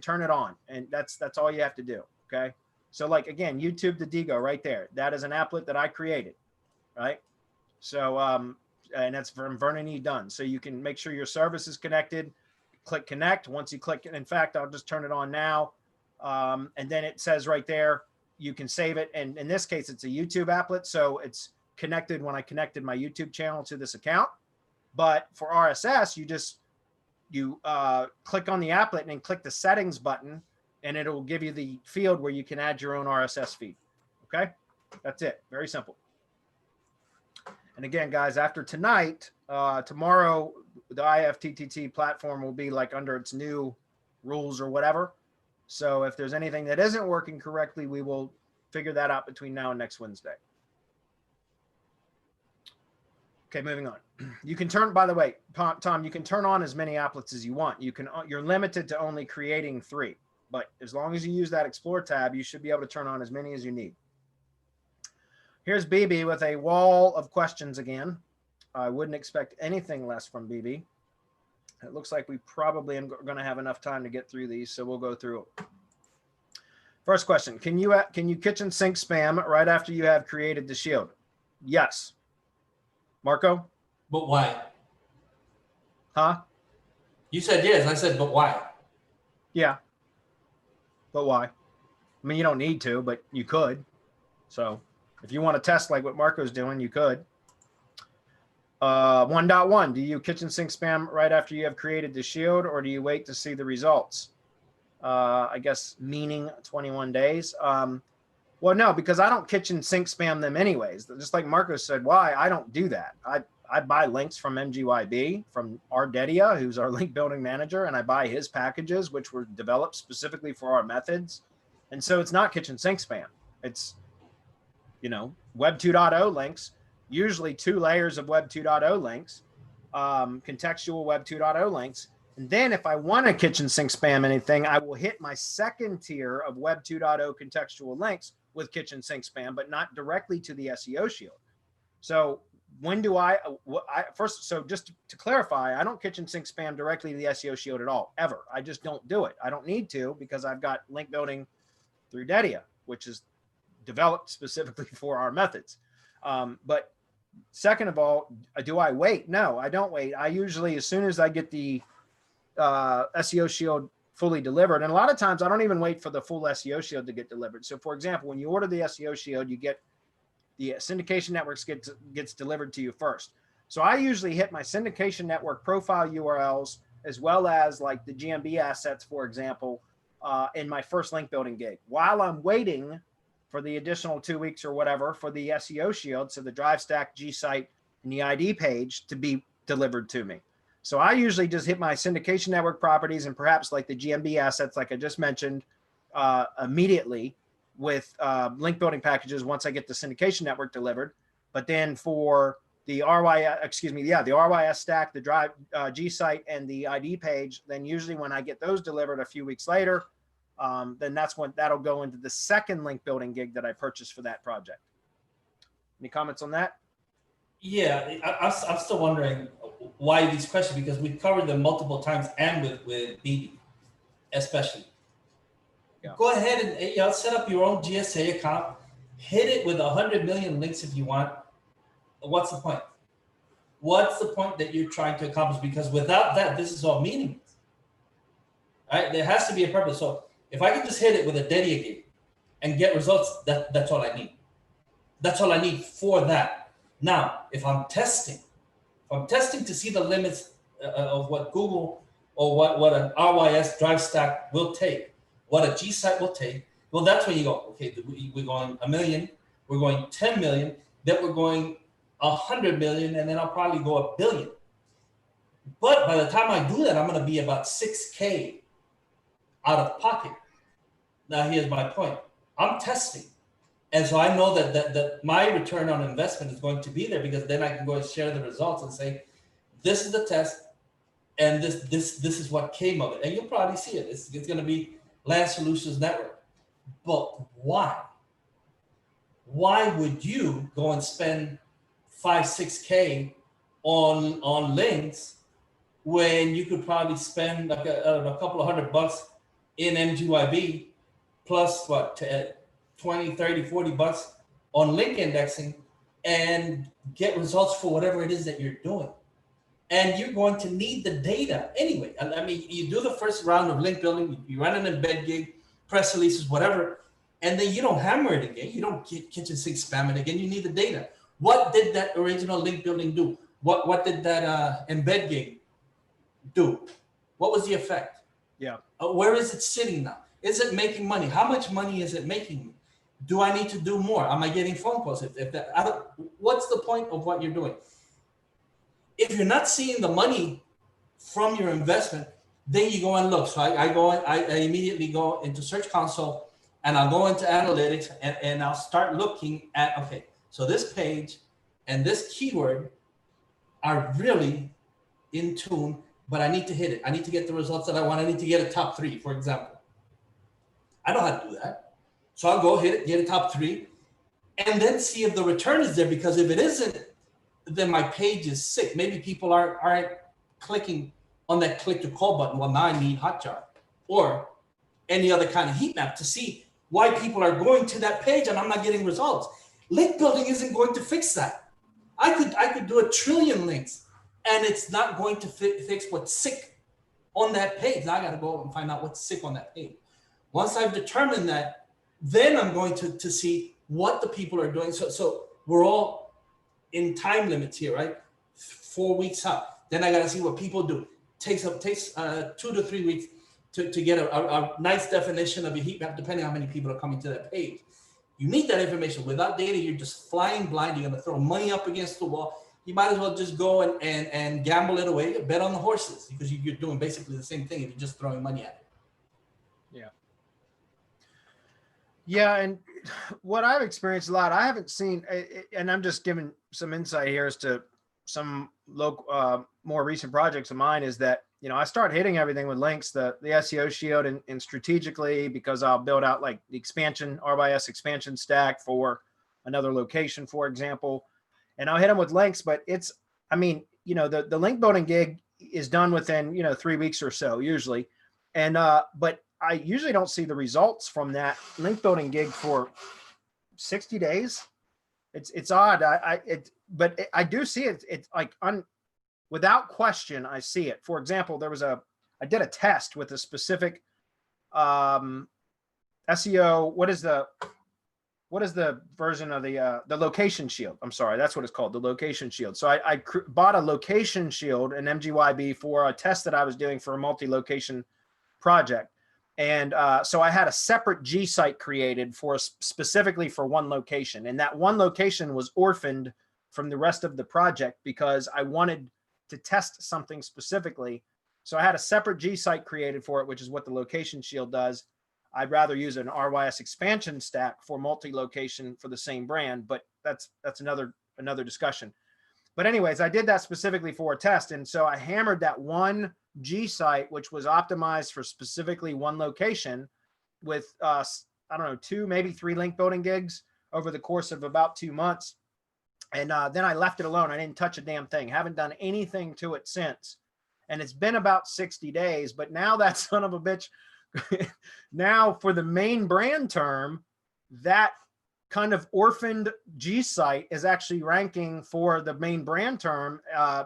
turn it on. And that's all you have to do. Okay. So like, again, YouTube to Digo right there. That is an applet that I created. Right. So, and that's from Vernon E. Dunn. So you can make sure your service is connected, click connect. Once you click, in fact, I'll just turn it on now. And then it says right there, you can save it. And in this case, it's a YouTube applet. So it's connected when I connected my YouTube channel to this account. But for RSS, you click on the applet and then click the settings button, and it'll give you the field where you can add your own RSS feed. Okay, that's it. Very simple. And again, guys, after tonight, tomorrow, the IFTTT platform will be like under its new rules or whatever. So if there's anything that isn't working correctly, we will figure that out between now and next Wednesday. Okay, moving on. You can turn, by the way, Tom, you can turn on as many applets as you want. You're limited to only creating 3, but as long as you use that Explore tab, you should be able to turn on as many as you need. Here's BB with a wall of questions again. I wouldn't expect anything less from BB. It looks like we probably are going to have enough time to get through these, so we'll go through them. First question, can you kitchen sink spam right after you have created the shield? Yes. Marco? But why? Huh? You said yes. I said, but why? Yeah. But why? I mean, you don't need to, but you could. So if you want to test like what Marco's doing, you could. 1.1, do you kitchen sink spam right after you have created the shield, or do you wait to see the results? I guess meaning 21 days. Well, no, because I don't kitchen sink spam them anyways. Just like Marco said, why? I don't do that. I buy links from MGYB, from Ardedia, who's our link building manager, and I buy his packages, which were developed specifically for our methods. And so it's not kitchen sink spam. It's, you know, Web 2.0 links, usually 2 layers of Web 2.0 links, contextual Web 2.0 links. And then if I want to kitchen sink spam anything, I will hit my second tier of Web 2.0 contextual links with kitchen sink spam, but not directly to the SEO shield. So when do first, so just to clarify, I don't kitchen sink spam directly to the SEO shield at all, ever. I just don't do it. I don't need to, because I've got link building through Dedia, which is developed specifically for our methods. But second of all, do I wait? No, I don't wait. I usually, as soon as I get the SEO shield fully delivered, and a lot of times I don't even wait for the full SEO shield to get delivered. So for example, when you order the SEO shield, you get the syndication networks gets delivered to you first. So I usually hit my syndication network profile URLs, as well as like the GMB assets, for example, in my first link building gig, while I'm waiting for the additional 2 weeks or whatever for the SEO shield, so the drive stack, gsite, and the ID page to be delivered to me. So I usually just hit my syndication network properties and perhaps like the GMB assets, like I just mentioned, immediately with link building packages once I get the syndication network delivered. But then for the the RYS stack, the drive gsite, and the ID page, then usually when I get those delivered a few weeks later, then that's when that'll go into the second link building gig that I purchased for that project. Any comments on that? Yeah, I'm still wondering why these questions, because we've covered them multiple times, and with BB especially. Yeah. Go ahead and set up your own GSA account, hit it with 100 million links if you want. What's the point? What's the point that you're trying to accomplish? Because without that, this is all meaningless. Right? There has to be a purpose. So if I can just hit it with a Dedia gig and get results, that's all I need. That's all I need for that. Now, if I'm testing to see the limits of what Google or what an RYS drive stack will take, what a gsite will take, well, that's when you go, okay, we're going 1 million, we're going 10 million, then we're going 100 million, and then I'll probably go 1 billion. But by the time I do that, I'm going to be about 6K out of pocket. Now, here's my point. I'm testing. And so I know that my return on investment is going to be there, because then I can go and share the results and say, this is the test, and this is what came of it. And you'll probably see it. It's going to be Land Solutions Network. But why? Why would you go and spend 5-6K on links when you could probably spend like a couple of $100 in MGYB plus what, 20, 30, 40 bucks on link indexing and get results for whatever it is that you're doing? And you're going to need the data anyway. I mean, you do the first round of link building, you run an embed gig, press releases, whatever, and then you don't hammer it again. You don't get kitchen sink spam it again. You need the data. What did that original link building do? What did that embed gig do? What was the effect? Yeah. Where is it sitting now? Is it making money? How much money is it making me? Do I need to do more? Am I getting phone calls? What's the point of what you're doing? If you're not seeing the money from your investment, then you go and look. So I immediately go into Search Console, and I'll go into analytics, and I'll start looking at, okay, so this page and this keyword are really in tune, but I need to hit it. I need to get the results that I want. I need to get a top 3, for example. I know how to do that. So I'll go hit it, get a top 3, and then see if the return is there, because if it isn't, then my page is sick. Maybe people aren't clicking on that click to call button. Well, now I need Hotjar or any other kind of heat map to see why people are going to that page and I'm not getting results. Link building isn't going to fix that. I could do 1 trillion links and it's not going to fix what's sick on that page. Now I got to go and find out what's sick on that page. Once I've determined that, Then I'm going to see what the people are doing. So we're all in time limits here, right? 4 weeks out. Then I got to see what people do. Takes 2 to 3 weeks to get a nice definition of a heat map, depending on how many people are coming to that page. You need that information. Without data, you're just flying blind. You're going to throw money up against the wall. You might as well just go and gamble it away, bet on the horses, because you're doing basically the same thing if you're just throwing money at it. Yeah. Yeah, and what I've experienced a lot, I haven't seen, and I'm just giving some insight here as to some local, more recent projects of mine, is that, you know, I start hitting everything with links, the SEO shield, and strategically, because I'll build out like the expansion, RYS expansion stack for another location, for example, and I'll hit them with links. But it's, I mean, you know, the link building gig is done within, you know, 3 weeks or so usually. And, but I usually don't see the results from that link building gig for 60 days. It's odd. But I do see it. It's like without question, I see it. For example, I did a test with a specific SEO. What is the version of the location shield? I'm sorry, that's what it's called, the location shield. So I bought a location shield, an MGYB, for a test that I was doing for a multi-location project. And so I had a separate gsite created specifically for one location. And that one location was orphaned from the rest of the project because I wanted to test something specifically. So I had a separate gsite created for it, which is what the location shield does. I'd rather use an RYS expansion stack for multi-location for the same brand, but that's another discussion. But anyways, I did that specifically for a test. And so I hammered that one gsite, which was optimized for specifically one location, with I don't know, 2, maybe 3 link building gigs over the course of about 2 months. And then I left it alone. I didn't touch a damn thing. Haven't done anything to it since. And it's been about 60 days, but now that son of a bitch, now for the main brand term, that kind of orphaned gsite is actually ranking for the main brand term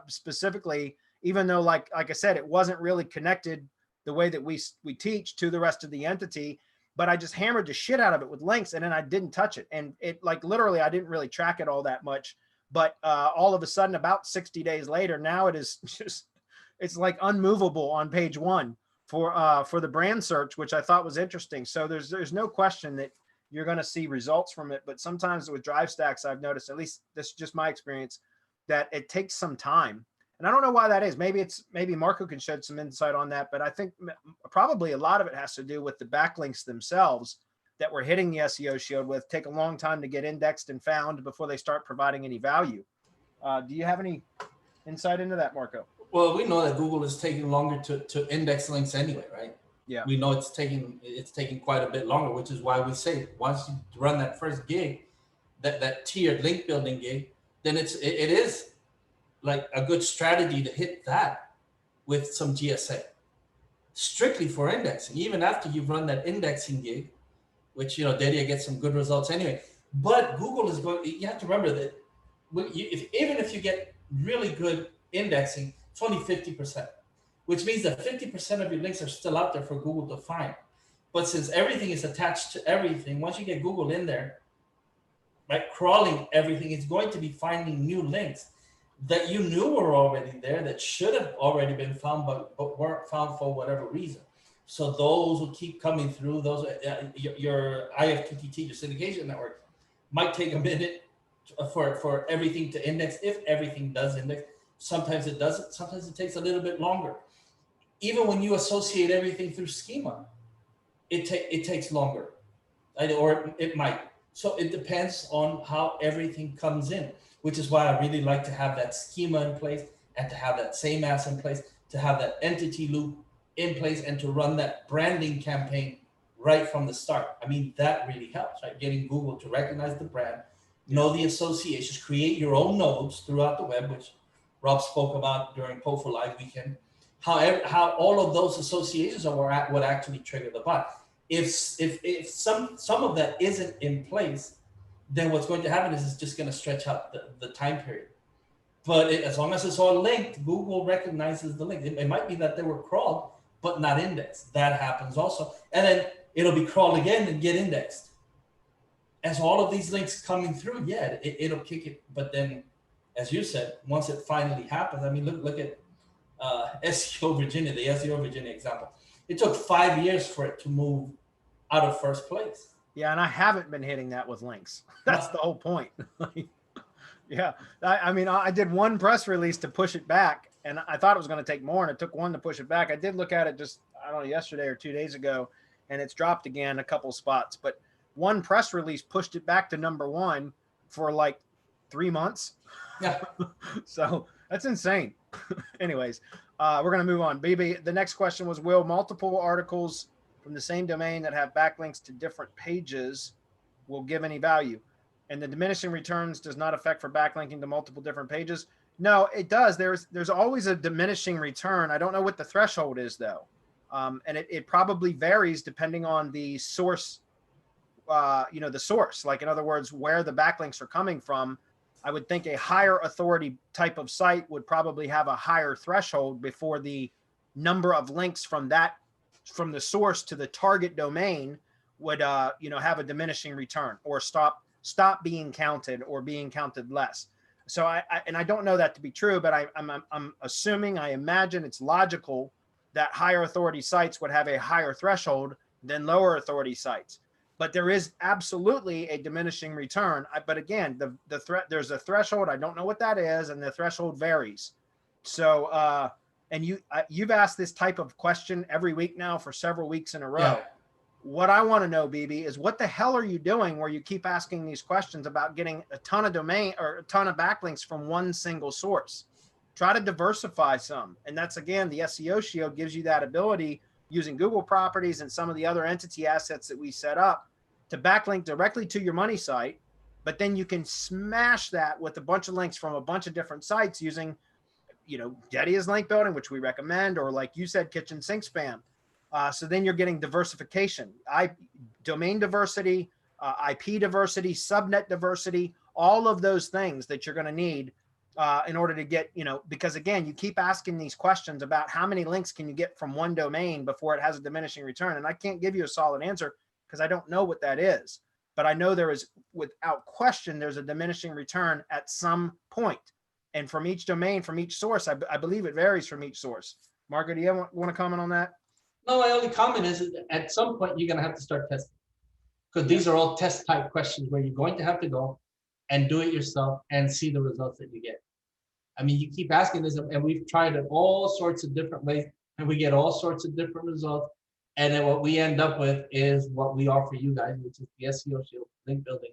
specifically, even though, like I said, it wasn't really connected the way that we teach to the rest of the entity. But I just hammered the shit out of it with links, and then I didn't touch it. And it, like, literally, I didn't really track it all that much. But all of a sudden, about 60 days later, now it is just, it's like unmovable on page 1 for the brand search, which I thought was interesting. So there's no question that you're going to see results from it. But sometimes with drive stacks, I've noticed, at least this is just my experience, that it takes some time. And I don't know why that is. Maybe Marco can shed some insight on that, but I think probably a lot of it has to do with the backlinks themselves that we're hitting the SEO shield with take a long time to get indexed and found before they start providing any value. Do you have any insight into that, Marco? Well, we know that Google is taking longer to index links anyway, right? Yeah. We know it's taking quite a bit longer, which is why we say once you run that first gig, that tiered link building gig, then it is like a good strategy to hit that with some GSA, strictly for indexing, even after you've run that indexing gig, which, you know, Dedia gets some good results anyway. But Google is going, you have to remember that even if you get really good indexing, it's only 50%, which means that 50% of your links are still out there for Google to find. But since everything is attached to everything, once you get Google in there, like crawling everything, it's going to be finding new links that you knew were already there, that should have already been found, but weren't found for whatever reason. So those will keep coming through. Those your IFTTT, your syndication network, might take a minute for everything to index, if everything does index. Sometimes it doesn't. Sometimes it takes a little bit longer. Even when you associate everything through schema, it takes longer, or it might. So it depends on how everything comes in, which is why I really like to have that schema in place, and to have that same as in place, to have that entity loop in place, and to run that branding campaign right from the start. I mean, that really helps, right? Getting Google to recognize the brand, know the associations, create your own nodes throughout the web, which Rob spoke about during POFU Live weekend. How all of those associations are what actually trigger the bot. If some of that isn't in place, then what's going to happen is it's just going to stretch out the time period. But as long as it's all linked, Google recognizes the link. It might be that they were crawled, but not indexed. That happens also. And then it'll be crawled again and get indexed. as all of these links coming through, yeah, it'll kick it. But then, as you said, once it finally happens, I mean, look at SEO Virginia, the SEO Virginia example. It took 5 years for it to move out of first place. Yeah, and I haven't been hitting that with links. That's the whole point. Yeah, I mean, I did one press release to push it back, and I thought it was going to take more, and it took one to push it back. I did look at it just, I don't know, yesterday or 2 days ago, and it's dropped again a couple spots. But one press release pushed it back to #1 for like 3 months. Yeah. So that's insane. Anyways, we're going to move on. BB, the next question was, will multiple articles from the same domain that have backlinks to different pages will give any value? And the diminishing returns does not affect for backlinking to multiple different pages. No, it does. There's always a diminishing return. I don't know what the threshold is though. And it probably varies depending on the source, the source, like in other words, where the backlinks are coming from. I would think a higher authority type of site would probably have a higher threshold before the number of links from the source to the target domain would, have a diminishing return or stop being counted or being counted less. So I don't know that to be true, but I'm assuming, I imagine it's logical that higher authority sites would have a higher threshold than lower authority sites. But there is absolutely a diminishing return. But again, there's a threshold. I don't know what that is, and the threshold varies. So, and you've asked this type of question every week now for several weeks in a row. Yeah. What I want to know, BB, is what the hell are you doing where you keep asking these questions about getting a ton of domain or a ton of backlinks from one single source? Try to diversify some. And that's, again, the SEO Shield gives you that ability using Google properties and some of the other entity assets that we set up to backlink directly to your money site. But then you can smash that with a bunch of links from a bunch of different sites using, Getty as link building, which we recommend, or like you said, kitchen sink spam. So then you're getting diversification, domain diversity, IP diversity, subnet diversity, all of those things that you're going to need in order to get, because again, you keep asking these questions about how many links can you get from one domain before it has a diminishing return. And I can't give you a solid answer because I don't know what that is. But I know there is, without question, there's a diminishing return at some point. And from each domain, from each source, I believe it varies from each source. Margaret, do you want to comment on that? No, my only comment is that at some point you're going to have to start testing, because these are all test type questions where you're going to have to go and do it yourself and see the results that you get. I mean, you keep asking this, and we've tried it all sorts of different ways, and we get all sorts of different results. And then what we end up with is what we offer you guys, which is the SEO Shield, link building,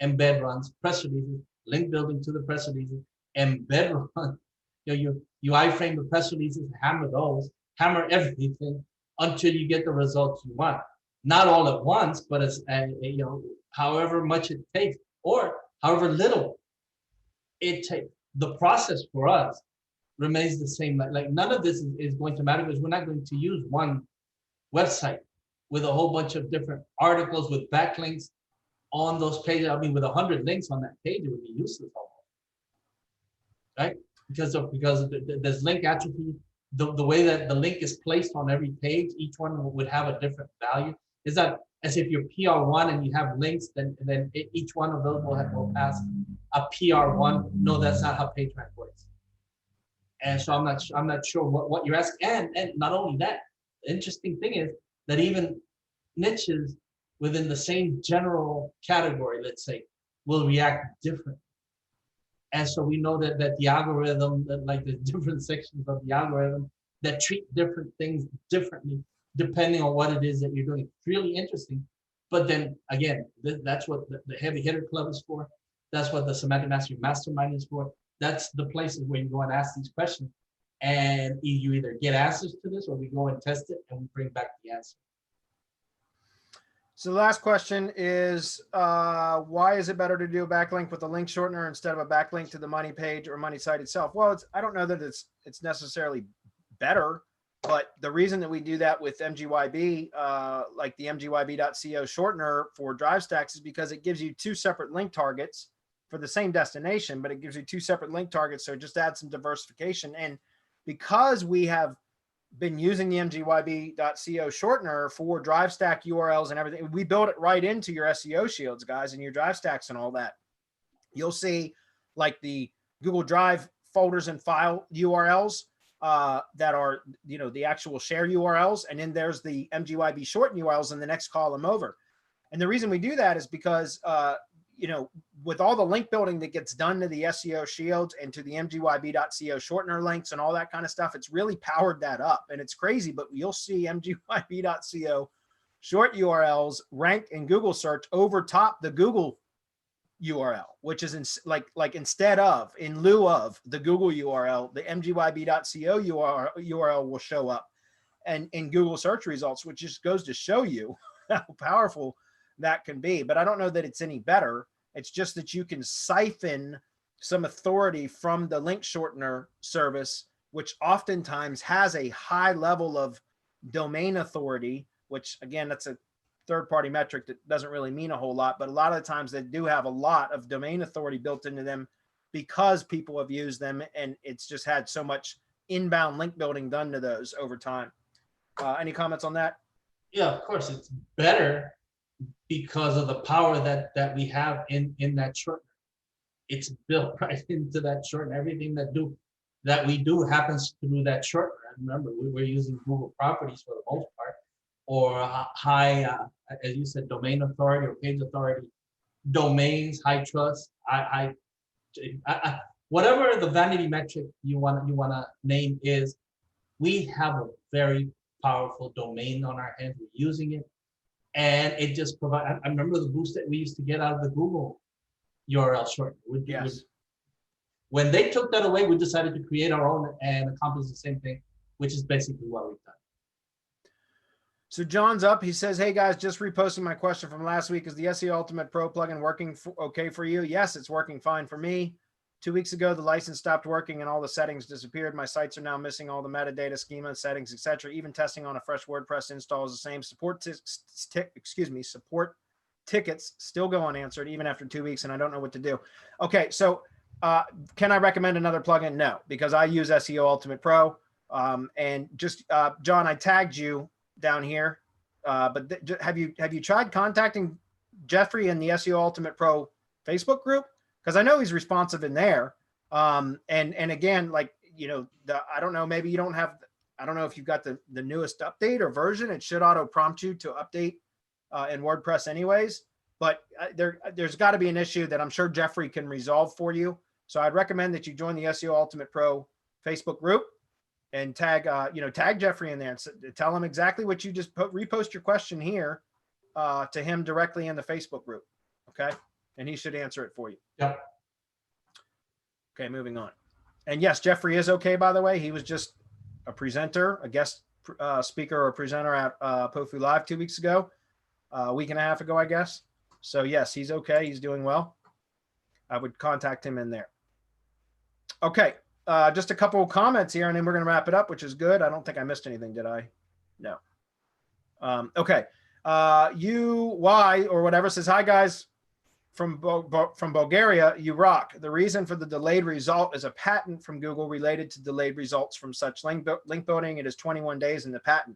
embed runs, press releases, link building to the press releases, embed run. You iframe the press releases, hammer those, hammer everything until you get the results you want. Not all at once, but it's however much it takes, or however little it takes. The process for us remains the same. Like none of this is going to matter, because we're not going to use one website with a whole bunch of different articles with backlinks on those pages. I mean, with 100 links on that page, it would be useless almost, right? Because there's link atrophy. The way that the link is placed on every page, each one would have a different value. Is that as if you're PR1 and you have links, then each one of those will pass a PR1. No, that's not how PageRank works. And so I'm not sure what you're asking. And not only that, the interesting thing is that even niches within the same general category, let's say, will react differently. And so we know that the algorithm, that like the different sections of the algorithm that treat different things differently, depending on what it is that you're doing. It's really interesting. But then again, that's what the Heavy Hitter Club is for. That's what the Semantic Mastery Mastermind is for. That's the places where you go and ask these questions. And you either get answers to this, or we go and test it and we bring back the answer. So the last question is, why is it better to do a backlink with a link shortener instead of a backlink to the money page or money site itself? Well, I don't know that it's necessarily better, but the reason that we do that with MGYB, like the mgyb.co shortener for DriveStacks, is because it gives you two separate link targets for the same destination, but it gives you two separate link targets. So it just adds some diversification. And because we have been using the mgyb.co shortener for drive stack URLs and everything, we build it right into your SEO shields, guys, and your drive stacks and all that. You'll see like the Google Drive folders and file URLs that are, you know, the actual share URLs. And then there's the MGYB shorten URLs in the next column over. And the reason we do that is because, you know, with all the link building that gets done to the SEO shields and to the mgyb.co shortener links and all that kind of stuff, it's really powered that up. And it's crazy, but you'll see mgyb.co short URLs ranked in Google search over top the Google URL, which is instead of, in lieu of the Google URL, the mgyb.co URL will show up and in Google search results, which just goes to show you how powerful that can be. But I don't know that it's any better. It's just that you can siphon some authority from the link shortener service, which oftentimes has a high level of domain authority, which again, that's a third-party metric that doesn't really mean a whole lot, but a lot of the times they do have a lot of domain authority built into them because people have used them, and it's just had so much inbound link building done to those over time. Any comments on that? Yeah, of course, it's better because of the power that we have in that shortener. It's built right into that shortener. Everything that we do happens through that shortener. And remember, we're using Google properties for the most part, or high, as you said, domain authority or page authority, domains, high trust, whatever the vanity metric you want to name is. We have a very powerful domain on our hands. We're using it, and it just provides. I remember the boost that we used to get out of the Google URL shortener. Yes. When they took that away, we decided to create our own and accomplish the same thing, which is basically what we've done. So John's up. He says, hey guys, just reposting my question from last week. Is the SEO Ultimate Pro plugin working okay for you? Yes, it's working fine for me. 2 weeks ago, the license stopped working and all the settings disappeared. My sites are now missing all the metadata, schema, settings, etc. Even testing on a fresh WordPress install is the same. Support tickets still go unanswered even after 2 weeks, and I don't know what to do. Okay, so can I recommend another plugin? No, because I use SEO Ultimate Pro. And just John, I tagged you down here, but have you tried contacting Jeffrey in the SEO Ultimate Pro Facebook group? Because I know he's responsive in there. And again, like, you know, I don't know, maybe you don't have, I don't know if you've got the newest update or version. It should auto prompt you to update in WordPress anyways, but there's got to be an issue that I'm sure Jeffrey can resolve for you. So I'd recommend that you join the SEO Ultimate Pro Facebook group and tag Jeffrey in there and tell him exactly what you just repost your question here to him directly in the Facebook group. Okay. And he should answer it for you. Yep. Okay, moving on. And yes, Jeffrey is okay, by the way. He was just a presenter, a guest speaker or presenter at POFU Live 2 weeks ago, a week and a half ago, I guess. So yes, he's okay. He's doing well. I would contact him in there. Okay, just a couple of comments here, and then we're going to wrap it up, which is good. I don't think I missed anything, did I? No. Okay. UY or whatever says, hi, guys. From Bulgaria, you rock. The reason for the delayed result is a patent from Google related to delayed results from such link building. It is 21 days in the patent.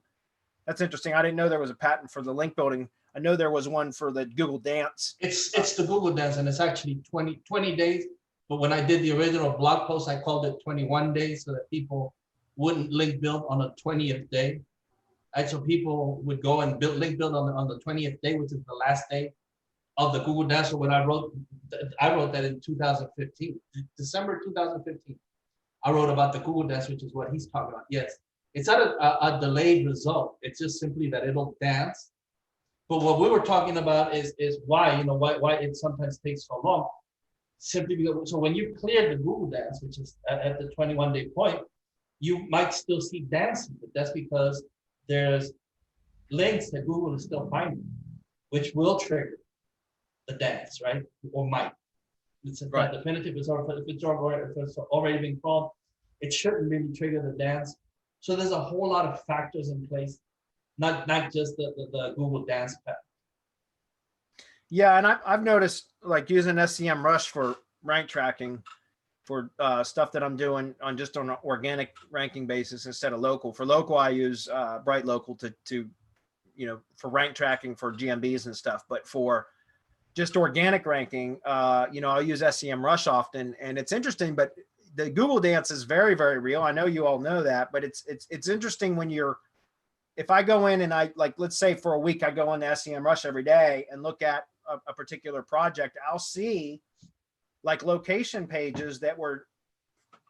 That's interesting. I didn't know there was a patent for the link building. I know there was one for the Google Dance. It's the Google Dance, and it's actually 20 days. But when I did the original blog post, I called it 21 days so that people wouldn't link build on the 20th day. And so people would go and link build on the 20th day, which is the last day of the Google Dance. So when I wrote that in 2015, December 2015. I wrote about the Google Dance, which is what he's talking about. Yes, it's not a delayed result. It's just simply that it'll dance. But what we were talking about is why it sometimes takes so long. Simply because, so when you clear the Google Dance, which is at the 21-day point, you might still see dancing, but that's because there's links that Google is still finding, which will trigger the dance, right? Or might. It's not definitive. If it's already been crawled, it shouldn't really trigger the dance. So there's a whole lot of factors in place, not just the Google Dance pattern. Yeah, and I've noticed, like, using SEM Rush for rank tracking, stuff that I'm doing on just on an organic ranking basis instead of local. For local, I use Bright Local to for rank tracking for GMBs and stuff. But for just organic ranking, I'll use SEMrush often, and it's interesting. But the Google dance is very, very real. I know you all know that, but it's interesting when if I go in and let's say for a week, I go into SEMrush every day and look at a particular project, I'll see like location pages that were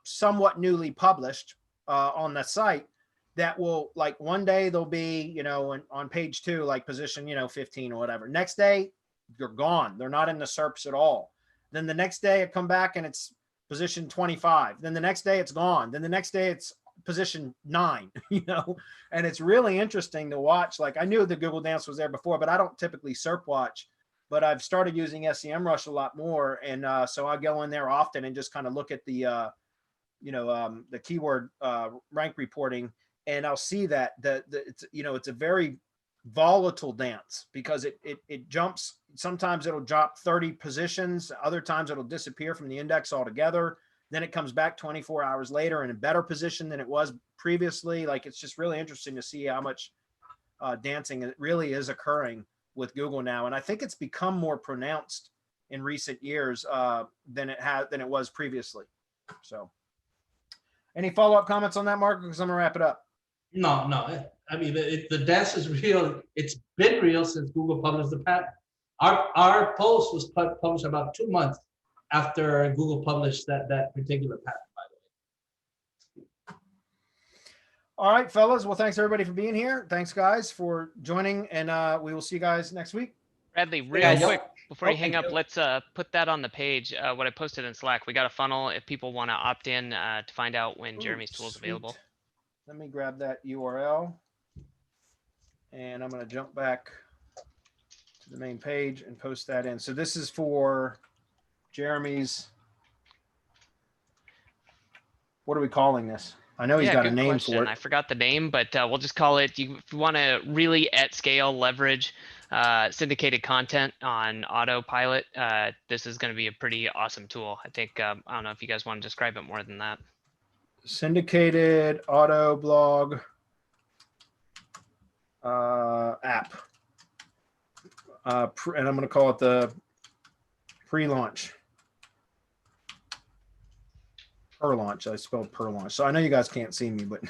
somewhat newly published on the site that will, like, one day they'll be, on page 2, like position, 15 or whatever. Next day, you're gone. They're not in the SERPs at all. Then the next day I come back and it's position 25. Then the next day it's gone. Then the next day it's position 9, and it's really interesting to watch. Like, I knew the Google dance was there before, but I don't typically SERP watch, but I've started using SEMrush a lot more. And so I go in there often and just kind of look at the, the keyword rank reporting, and I'll see that it's a very volatile dance because it jumps. Sometimes it'll drop 30 positions. Other times it'll disappear from the index altogether. Then it comes back 24 hours later in a better position than it was previously. Like, it's just really interesting to see how much dancing it really is occurring with Google now. And I think it's become more pronounced in recent years than it was previously. So any follow-up comments on that, Mark? Because I'm gonna wrap it up. No. I mean, the dance is real. It's been real since Google published the patent. Our post was published about 2 months after Google published that particular patent, by the way. All right, fellas. Well, thanks everybody for being here. Thanks, guys, for joining, and we will see you guys next week. Bradley, real guys. quick before you hang thank up, you. let's put that on the page. What I posted in Slack. We got a funnel if people want to opt in to find out when Jeremy's tool is Sweet. available. Let me grab that URL, and I'm going to jump back to the main page and post that in. So this is for Jeremy's. What are we calling this? I know he's got a good name question. for it. I forgot the name, but we'll just call it. If you want to really at scale leverage syndicated content on autopilot, this is going to be a pretty awesome tool. I think. I don't know if you guys want to describe it more than that. Syndicated auto blog app. And I'm going to call it the pre-launch. Per launch. I spelled per launch. So I know you guys can't see me, but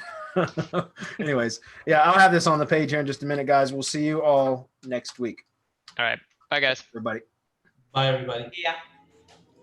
anyways, yeah, I'll have this on the page here in just a minute, guys. We'll see you all next week. All right. Bye, guys. Everybody. Bye, everybody. Yeah.